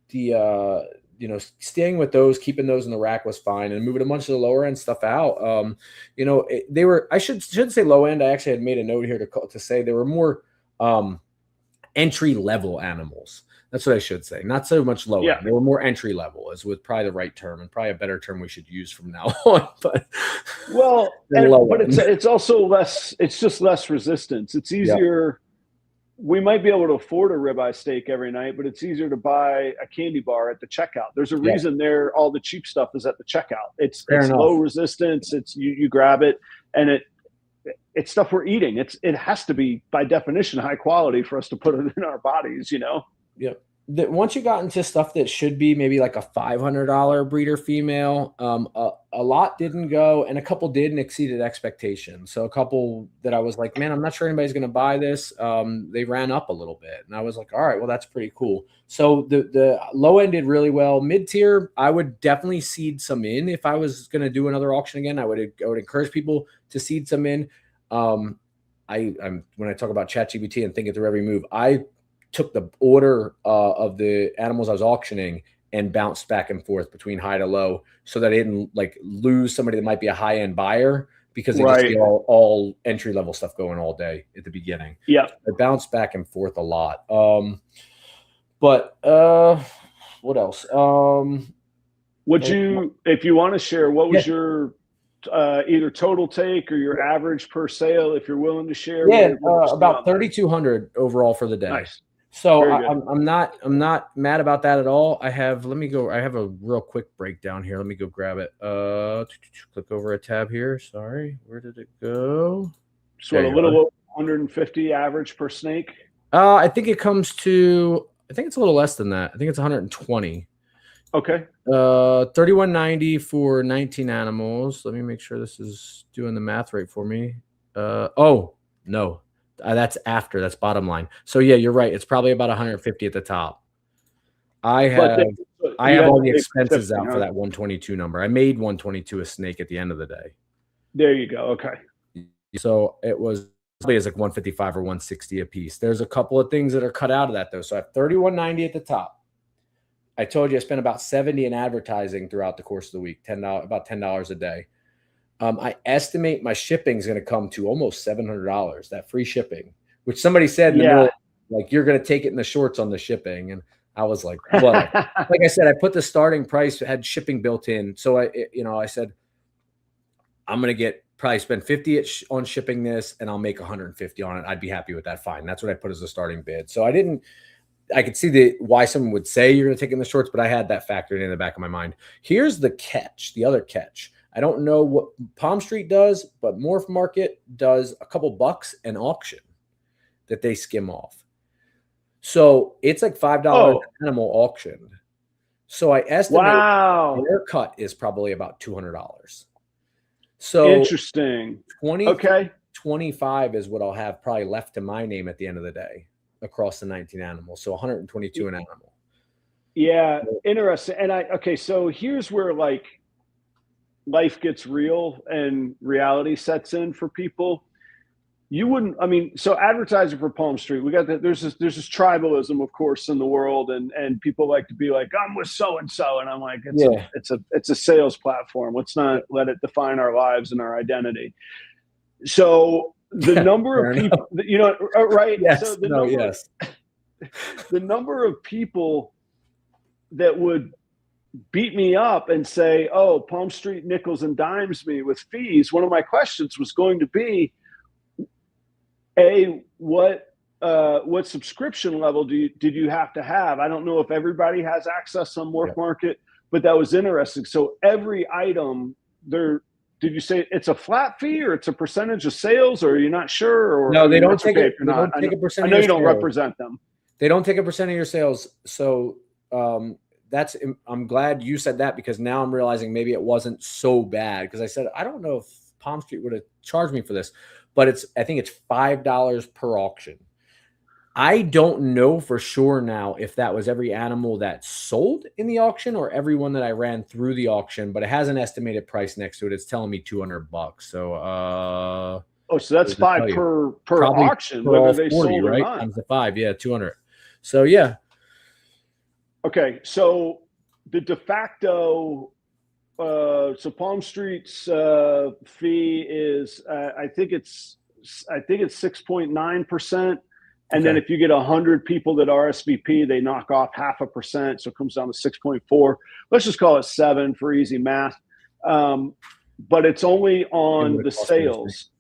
Speaker 2: the you know, staying with those, keeping those in the rack was fine, and moving a bunch of the lower end stuff out. You know, they were, I shouldn't say low end. I actually had made a note here to say they were more entry level animals. That's what I should say. Not so much low end. They were more entry level, is with probably the right term, and probably a better term we should use from now on. But
Speaker 3: it's also less. It's just less resistance. It's easier. We might be able to afford a ribeye steak every night, but it's easier to buy a candy bar at the checkout. There's a reason all the cheap stuff is at the checkout. It's low resistance. It's you grab it, and it's stuff we're eating. It has to be by definition high quality for us to put it in our bodies, you know?
Speaker 2: Yep. Once you got into stuff that should be maybe like a $500 breeder female, a lot didn't go, and a couple did and exceeded expectations. So a couple that I was like, man, I'm not sure anybody's going to buy this. They ran up a little bit, and I was like, all right, well, that's pretty cool. So the low end did really well. Mid tier, I would definitely seed some in. If I was going to do another auction again, I would encourage people to seed some in. I'm when I talk about ChatGPT and think through every move, I took the order of the animals I was auctioning and bounced back and forth between high to low, so that I didn't like lose somebody that might be a high end buyer because they just get all entry level stuff going all day at the beginning.
Speaker 3: Yeah,
Speaker 2: I bounced back and forth a lot. But what else?
Speaker 3: If you want to share, what was your either total take or your average per sale, if you're willing to share?
Speaker 2: About 3,200 overall for the day.
Speaker 3: Nice.
Speaker 2: So I'm not mad about that at all. I have a real quick breakdown here. Let me go grab it. Click over a tab here. Sorry, where did it go?
Speaker 3: So a little over 150 average per snake.
Speaker 2: I think it comes to, I think it's a little less than that. I think it's 120.
Speaker 3: Okay.
Speaker 2: 31.90 for 19 animals. Let me make sure this is doing the math right for me. Oh no. That's bottom line. So yeah, you're right. It's probably about 150 at the top. I have all the expenses out for that 122 number. I made 122 a snake at the end of the day.
Speaker 3: There you go. Okay.
Speaker 2: So it was like 155 or 160 a piece. There's a couple of things that are cut out of that though. So I have 31.90 at the top. I told you I spent about 70 in advertising throughout the course of the week. About $10 a day. I estimate my shipping is going to come to almost $700, that free shipping, which somebody said, like, you're going to take it in the shorts on the shipping. And I was like, well, like I said, I put the starting price, had shipping built in. So I said, I'm going to probably spend 50 on shipping this, and I'll make 150 on it. I'd be happy with that. Fine. That's what I put as a starting bid. So I could see why someone would say you're going to take it in the shorts, but I had that factored in the back of my mind. Here's the catch, the other catch. I don't know what Palm Street does, but MorphMarket does a couple bucks an auction that they skim off. So it's like $5 animal auctioned. So I estimate their cut is probably about $200. So
Speaker 3: interesting.
Speaker 2: 25 is what I'll have probably left to my name at the end of the day across the 19 animals. So 122 an animal.
Speaker 3: Yeah, interesting. And so here's where like life gets real and reality sets in for people. So advertising for Palm Street, we got that. There's this tribalism, of course, in the world, and people like to be like, I'm with so and so, and I'm like, it's a sales platform. Let's not let it define our lives and our identity. So the number of people, right?
Speaker 2: Yes.
Speaker 3: So the number of people that would beat me up and say, oh, Palm Street nickels and dimes me with fees. One of my questions was going to be, what subscription level did you have to have? I don't know if everybody has access on MorphMarket, but that was interesting. So every item, they're did you say it's a flat fee or it's a percentage of sales, or are you not sure? Or
Speaker 2: no, they don't take
Speaker 3: okay
Speaker 2: it. They don't take a percent.
Speaker 3: I know you don't represent them.
Speaker 2: They don't take a percent of your sales. So I'm glad you said that, because now I'm realizing maybe it wasn't so bad, because I said I don't know if Palm Street would have charged me for this, but I think it's $5 per auction. I don't know for sure now if that was every animal that sold in the auction or every one that I ran through the auction, but it has an estimated price next to it. It's telling me $200. So
Speaker 3: so that's $5 per auction, whether they 40, sold or not.
Speaker 2: Times the 5, yeah, 200. So yeah.
Speaker 3: Okay, so the de facto, so Palm Street's fee is, I think it's 6.9%. And then if you get 100 people that RSVP, they knock off 0.5%. So it comes down to 6.4. Let's just call it 7 for easy math. But it's only on the sales.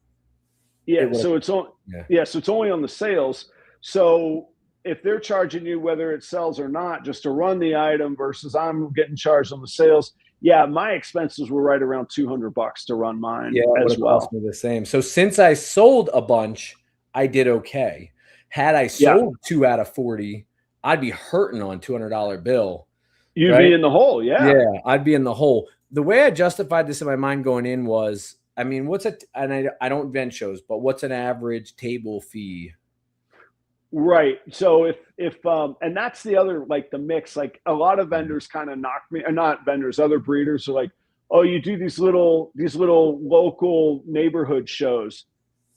Speaker 3: Yeah. So it's on. Yeah. So it's only on the sales. So if they're charging you, whether it sells or not, just to run the item versus I'm getting charged on the sales. Yeah. My expenses were right around $200 to run mine as well.
Speaker 2: Cost me the same. So since I sold a bunch, I did okay. Had I sold 2 out of 40, I'd be hurting on $200 bill.
Speaker 3: You'd be in the hole,
Speaker 2: Yeah, I'd be in the hole. The way I justified this in my mind going in was, I mean, and I don't vent shows, but what's an average table fee?
Speaker 3: Right. So if and that's the other, like the mix, like a lot of vendors kind of knock me, or not vendors, other breeders are like, oh, you do these little local neighborhood shows.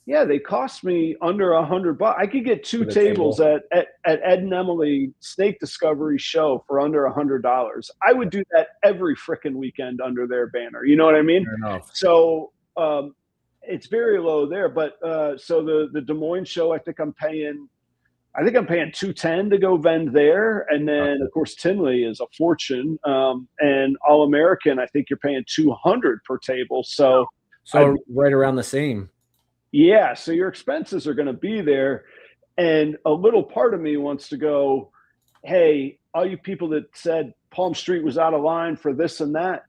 Speaker 3: Yeah, they cost me under $100. I could get 2 tables at Ed and Emily Snake Discovery Show for under $100. I would do that every freaking weekend under their banner. You know what I mean?
Speaker 2: Fair enough.
Speaker 3: So it's very low there. But so the Des Moines show, I think I'm paying $210 to go vend there, and then of course Tinley is a fortune, and All American, I think you're paying $200 per table. So
Speaker 2: right around the same.
Speaker 3: Yeah, so your expenses are going to be there. And a little part of me wants to go, hey, all you people that said Palm Street was out of line for this and that,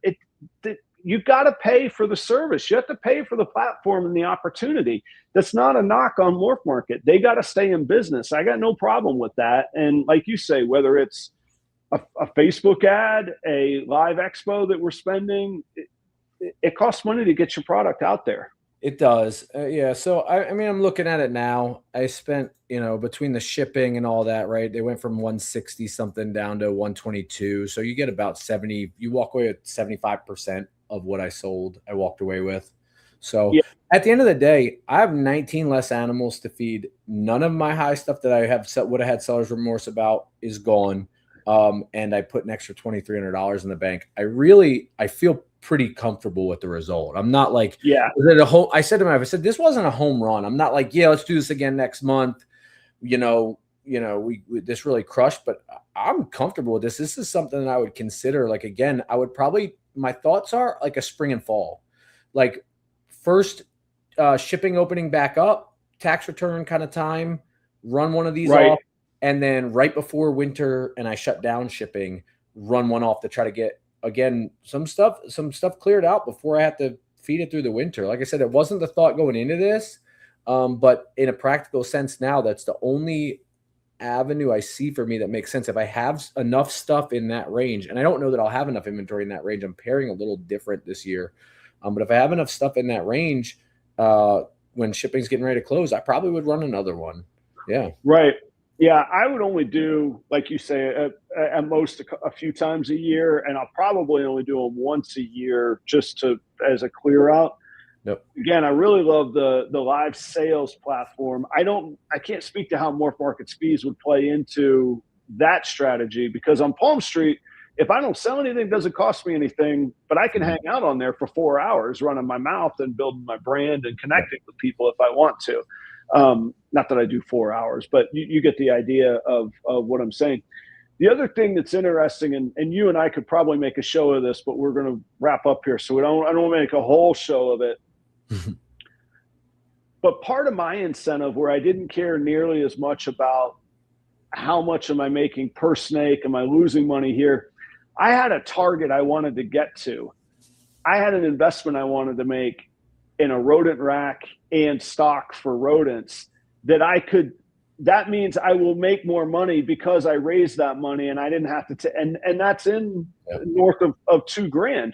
Speaker 3: you got to pay for the service. You have to pay for the platform and the opportunity. That's not a knock on MorphMarket. They got to stay in business. I got no problem with that. And like you say, whether it's a Facebook ad, a live expo that we're spending, it costs money to get your product out there.
Speaker 2: It does. Yeah. So, I mean, I'm looking at it now. I spent, between the shipping and all that, right? They went from 160 something down to 122. So you get about 70, you walk away with 75% of what I sold, I walked away with. So at the end of the day, I have 19 less animals to feed. None of my high stuff that I would have had seller's remorse about is gone. And I put an extra $2,300 in the bank. I feel pretty comfortable with the result. I'm not like, I said to my wife, this wasn't a home run. I'm not like, let's do this again next month. We this really crushed, but I'm comfortable with this. This is something that I would consider, like, again, my thoughts are like a spring and fall, like first shipping opening back up, tax return kind of time, run one of these off. And then right before winter and I shut down shipping, run one off to try to get, again, some stuff cleared out before I have to feed it through the winter. Like I said, it wasn't the thought going into this, but in a practical sense now, that's the only avenue I see for me that makes sense. If I have enough stuff in that range, and I don't know that I'll have enough inventory in that range, I'm pairing a little different this year. But if I have enough stuff in that range, when shipping's getting ready to close, I probably would run another one. Yeah.
Speaker 3: Right. Yeah, I would only do, like you say, at most a few times a year, and I'll probably only do them once a year just as a clear out.
Speaker 2: Yep.
Speaker 3: Again, I really love the live sales platform. I can't speak to how MorphMarket's fees would play into that strategy, because on Palm Street, if I don't sell anything, it doesn't cost me anything, but I can hang out on there for 4 hours running my mouth and building my brand and connecting with people if I want to. Not that I do 4 hours, but you get the idea of what I'm saying. The other thing that's interesting, and you and I could probably make a show of this, but we're going to wrap up here, so I don't want to make a whole show of it. But part of my incentive, where I didn't care nearly as much about how much am I making per snake, am I losing money here, I had a target I wanted to get to. I had an investment I wanted to make in a rodent rack and stock for rodents that means I will make more money because I raised that money and I didn't have to, and that's in north of $2,000.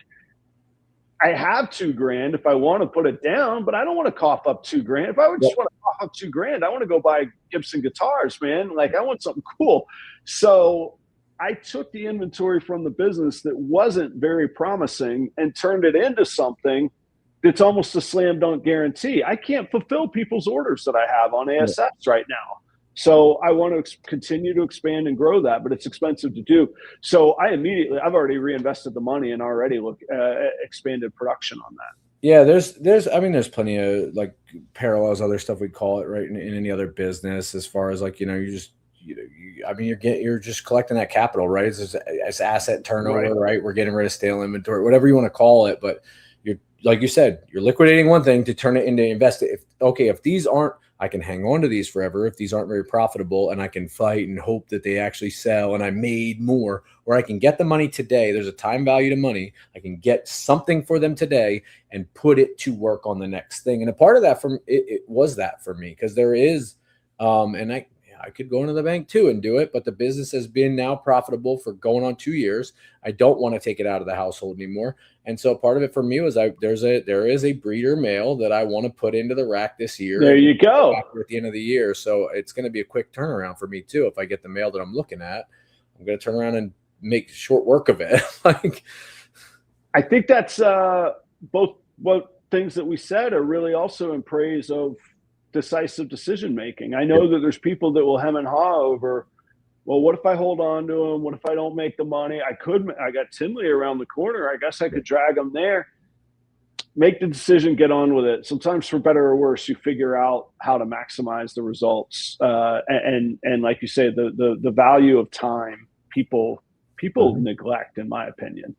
Speaker 3: I have $2,000 if I want to put it down, but I don't want to cough up $2,000. If I would just want to cough up $2,000, I want to go buy Gibson guitars, man. Like, I want something cool. So I took the inventory from the business that wasn't very promising and turned it into something that's almost a slam dunk guarantee. I can't fulfill people's orders that I have on ASFs right now. So I want to continue to expand and grow that, but it's expensive to do. So I've already reinvested the money and already expanded production on that.
Speaker 2: Yeah, there's plenty of like parallels, other stuff we call it, right, in any other business, as far as like, you're just collecting that capital, right? It's asset turnover, right? We're getting rid of stale inventory, whatever you want to call it, but you're, like you said, you're liquidating one thing to turn it into invest it. If these aren't, I can hang on to these forever if these aren't very profitable, and I can fight and hope that they actually sell and I made more, or I can get the money today. There's a time value to money. I can get something for them today and put it to work on the next thing. And a part of that it was that for me, because there is, and I could go into the bank too and do it, but the business has been now profitable for going on 2 years. I don't want to take it out of the household anymore. And so part of it for me was there is a breeder male that I want to put into the rack this year.
Speaker 3: There you go.
Speaker 2: At the end of the year. So it's going to be a quick turnaround for me too. If I get the male that I'm looking at, I'm going to turn around and make short work of it. Like,
Speaker 3: I think that's both what things that we said are really also in praise of decisive decision making. I know that there's people that will hem and haw over, well, what if I hold on to him? What if I don't make the money? I got Tinley around the corner. I guess I could drag him there. Make the decision, get on with it. Sometimes for better or worse, you figure out how to maximize the results. And like you say, the value of time people neglect, in my opinion.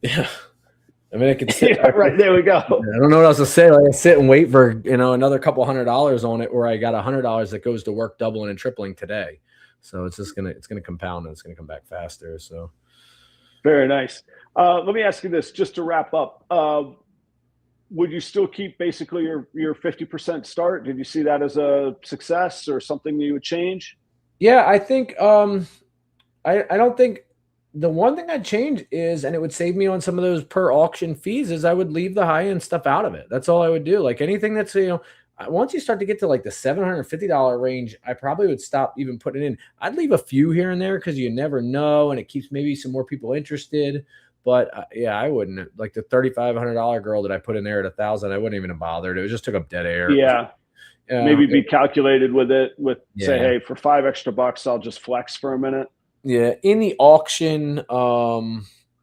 Speaker 2: Yeah. I mean, I could sit
Speaker 3: right there. We go.
Speaker 2: I don't know what else to say. Like, I sit and wait for another couple $100 on it, or I got $100 that goes to work doubling and tripling today. So it's gonna compound and it's gonna come back faster. So
Speaker 3: very nice. Let me ask you this, just to wrap up. Would you still keep basically your 50% start? Did you see that as a success or something that you would change?
Speaker 2: Yeah, I think I don't think. The one thing I'd change is, and it would save me on some of those per auction fees, is I would leave the high end stuff out of it. That's all I would do. Like anything that's, once you start to get to like the $750 range, I probably would stop even putting it in. I'd leave a few here and there because you never know, and it keeps maybe some more people interested. But yeah, I wouldn't. Like the $3,500 girl that I put in there at $1,000, I wouldn't even have bothered. It just took up dead air.
Speaker 3: Yeah. Maybe be calculated with it. Say, hey, for $5 extra, I'll just flex for a minute.
Speaker 2: Yeah, in the auction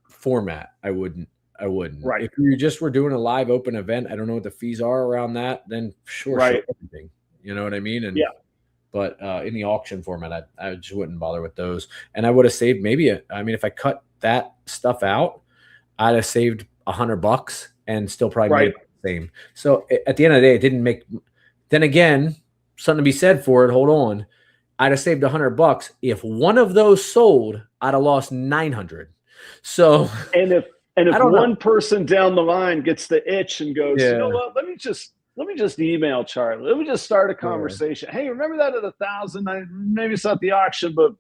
Speaker 2: format, I wouldn't.
Speaker 3: Right.
Speaker 2: If you just were doing a live open event, I don't know what the fees are around that. Then sure,
Speaker 3: right.
Speaker 2: Everything. You know what I mean? And
Speaker 3: yeah.
Speaker 2: But in the auction format, I just wouldn't bother with those. And I would have saved if I cut that stuff out, I'd have saved $100 and still probably made it the same. So at the end of the day, it didn't make. Then again, something to be said for it. Hold on. I'd have saved $100. If one of those sold, I'd have lost 900. So,
Speaker 3: and if one person down the line gets the itch and goes, you know what? Let me just email Charlie. Let me just start a conversation. Hey, remember that at 1,000? Maybe it's not the auction, but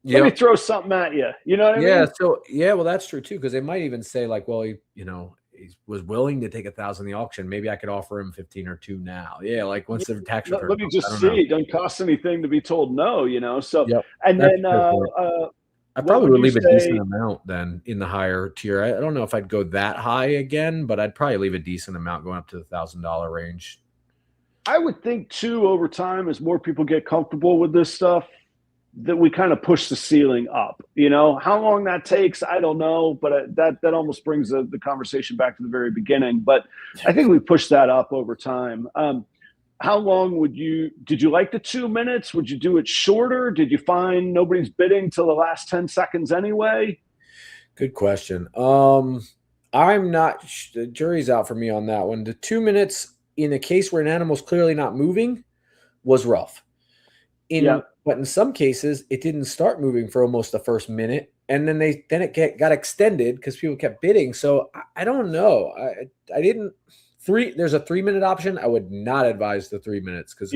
Speaker 3: let me throw something at you. You know what I mean?
Speaker 2: Yeah. So well, that's true too, because they might even say like, well, he was willing to take 1,000 in the auction. Maybe I could offer him 15 or 2 now. Yeah, like once the tax return.
Speaker 3: Let me just see. It doesn't cost anything to be told no, So and then
Speaker 2: I probably would leave a decent amount then in the higher tier. I don't know if I'd go that high again, but I'd probably leave a decent amount going up to the $1,000 range.
Speaker 3: I would think too, over time, as more people get comfortable with this stuff, that we kind of push the ceiling up. How long that takes, I don't know, but that almost brings the conversation back to the very beginning. But I think we push that up over time. How long did you like the 2 minutes? Would you do it shorter? Did you find nobody's bidding till the last 10 seconds anyway?
Speaker 2: Good question. I'm not, the jury's out for me on that one. The 2 minutes in a case where an animal's clearly not moving was rough. But in some cases, it didn't start moving for almost the first minute, and then it got extended because people kept bidding. So I don't know. I didn't there's a 3-minute option. I would not advise the 3 minutes because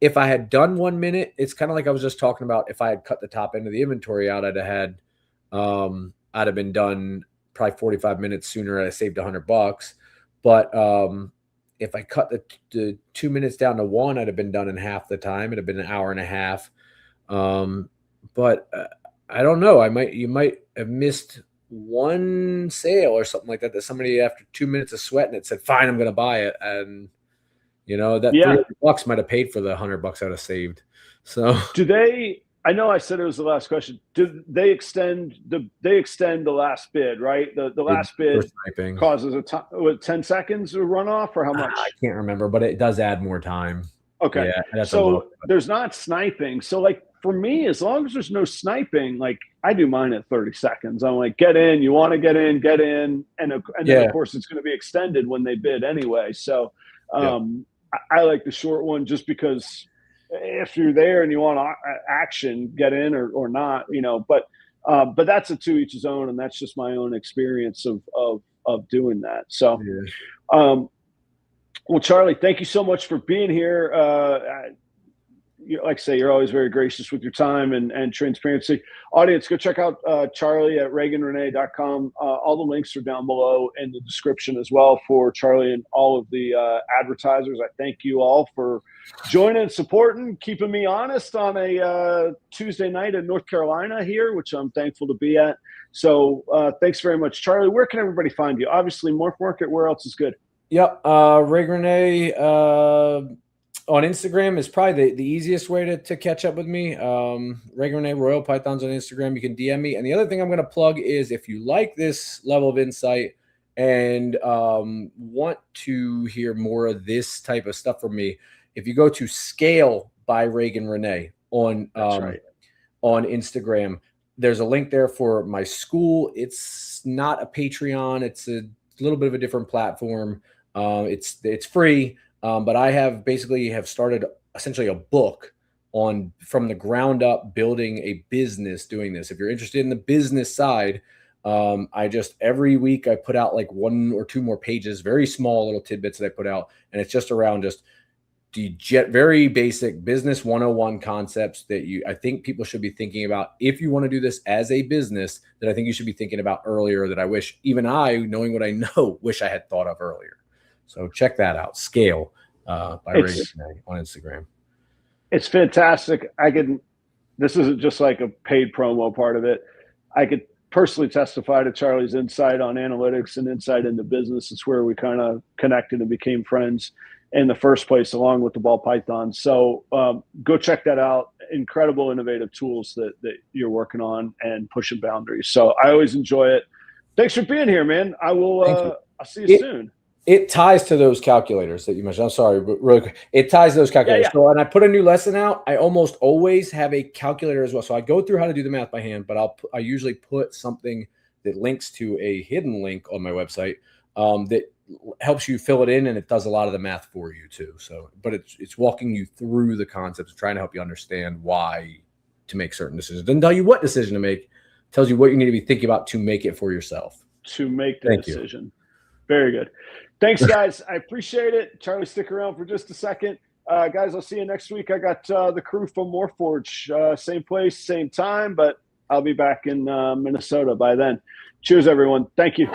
Speaker 2: if I had done 1 minute, it's kind of like I was just talking about. If I had cut the top end of the inventory out, I'd have been done probably 45 minutes sooner. I saved $100. But if I cut the 2 minutes down to 1, I'd have been done in half the time. It'd have been an hour and a half. But I don't know. You might have missed one sale or something like that. That somebody after 2 minutes of sweating it said, "Fine, I'm going to buy it," and that $300 might have paid for the $100 I'd have saved. So
Speaker 3: do they? I know I said it was the last question. Do they extend the last bid, right? The last bid causes 10 seconds of runoff, or how much?
Speaker 2: I can't remember, but it does add more time.
Speaker 3: Okay. Yeah, so there's not sniping. So like for me, as long as there's no sniping, like I do mine at 30 seconds. I'm like, get in, you want to get in. And then of course it's going to be extended when they bid anyway. So I like the short one just because if you're there and you want action, get in or not, but that's a to each his own. And that's just my own experience of doing that. So, well, Charlie, thank you so much for being here. Like I say, you're always very gracious with your time and transparency. Audience, go check out Charlie at ReaganRenee.com. All the links are down below in the description as well for Charlie and all of the advertisers. I thank you all for joining and supporting, keeping me honest on a Tuesday night in North Carolina here, which I'm thankful to be at. So thanks very much. Charlie, where can everybody find you? Obviously, MorphMarket, where else is good?
Speaker 2: Yep. Reagan Renee on Instagram is probably the easiest way to catch up with me. Reagan Renee Royal Pythons on Instagram. You can DM me. And the other thing I'm going to plug is if you like this level of insight and want to hear more of this type of stuff from me, if you go to Scale by Reagan Renee on Instagram, there's a link there for my school. It's not a Patreon. It's a little bit of a different platform. It's free. But I have started essentially a book on from the ground up building a business doing this. If you're interested in the business side, every week I put out like 1 or 2 more pages, very small little tidbits that I put out. And it's just around very basic business 101 concepts that I think people should be thinking about. If you want to do this as a business, that I think you should be thinking about earlier, that I wish even knowing what I know, wish I had thought of earlier. So check that out. Scale by Reagan on Instagram.
Speaker 3: It's fantastic. This isn't just like a paid promo part of it. I could personally testify to Charlie's insight on analytics and insight into business. It's where we kind of connected and became friends in the first place, along with the ball python. So go check that out. Incredible, innovative tools that you're working on and pushing boundaries. So I always enjoy it. Thanks for being here, man. I'll see you soon.
Speaker 2: It ties to those calculators that you mentioned. I'm sorry, but really quick. It ties to those calculators. So when I put a new lesson out, I almost always have a calculator as well. So I go through how to do the math by hand, but I usually put something that links to a hidden link on my website that helps you fill it in, and it does a lot of the math for you too. So, but it's walking you through the concepts, trying to help you understand why to make certain decisions. Doesn't tell you what decision to make. It tells you what you need to be thinking about to make it for yourself.
Speaker 3: To make the decision. Very good. Thanks, guys. I appreciate it. Charlie, stick around for just a second. Guys, I'll see you next week. I got the crew from Morphforge. Same place, same time, but I'll be back in Minnesota by then. Cheers, everyone. Thank you.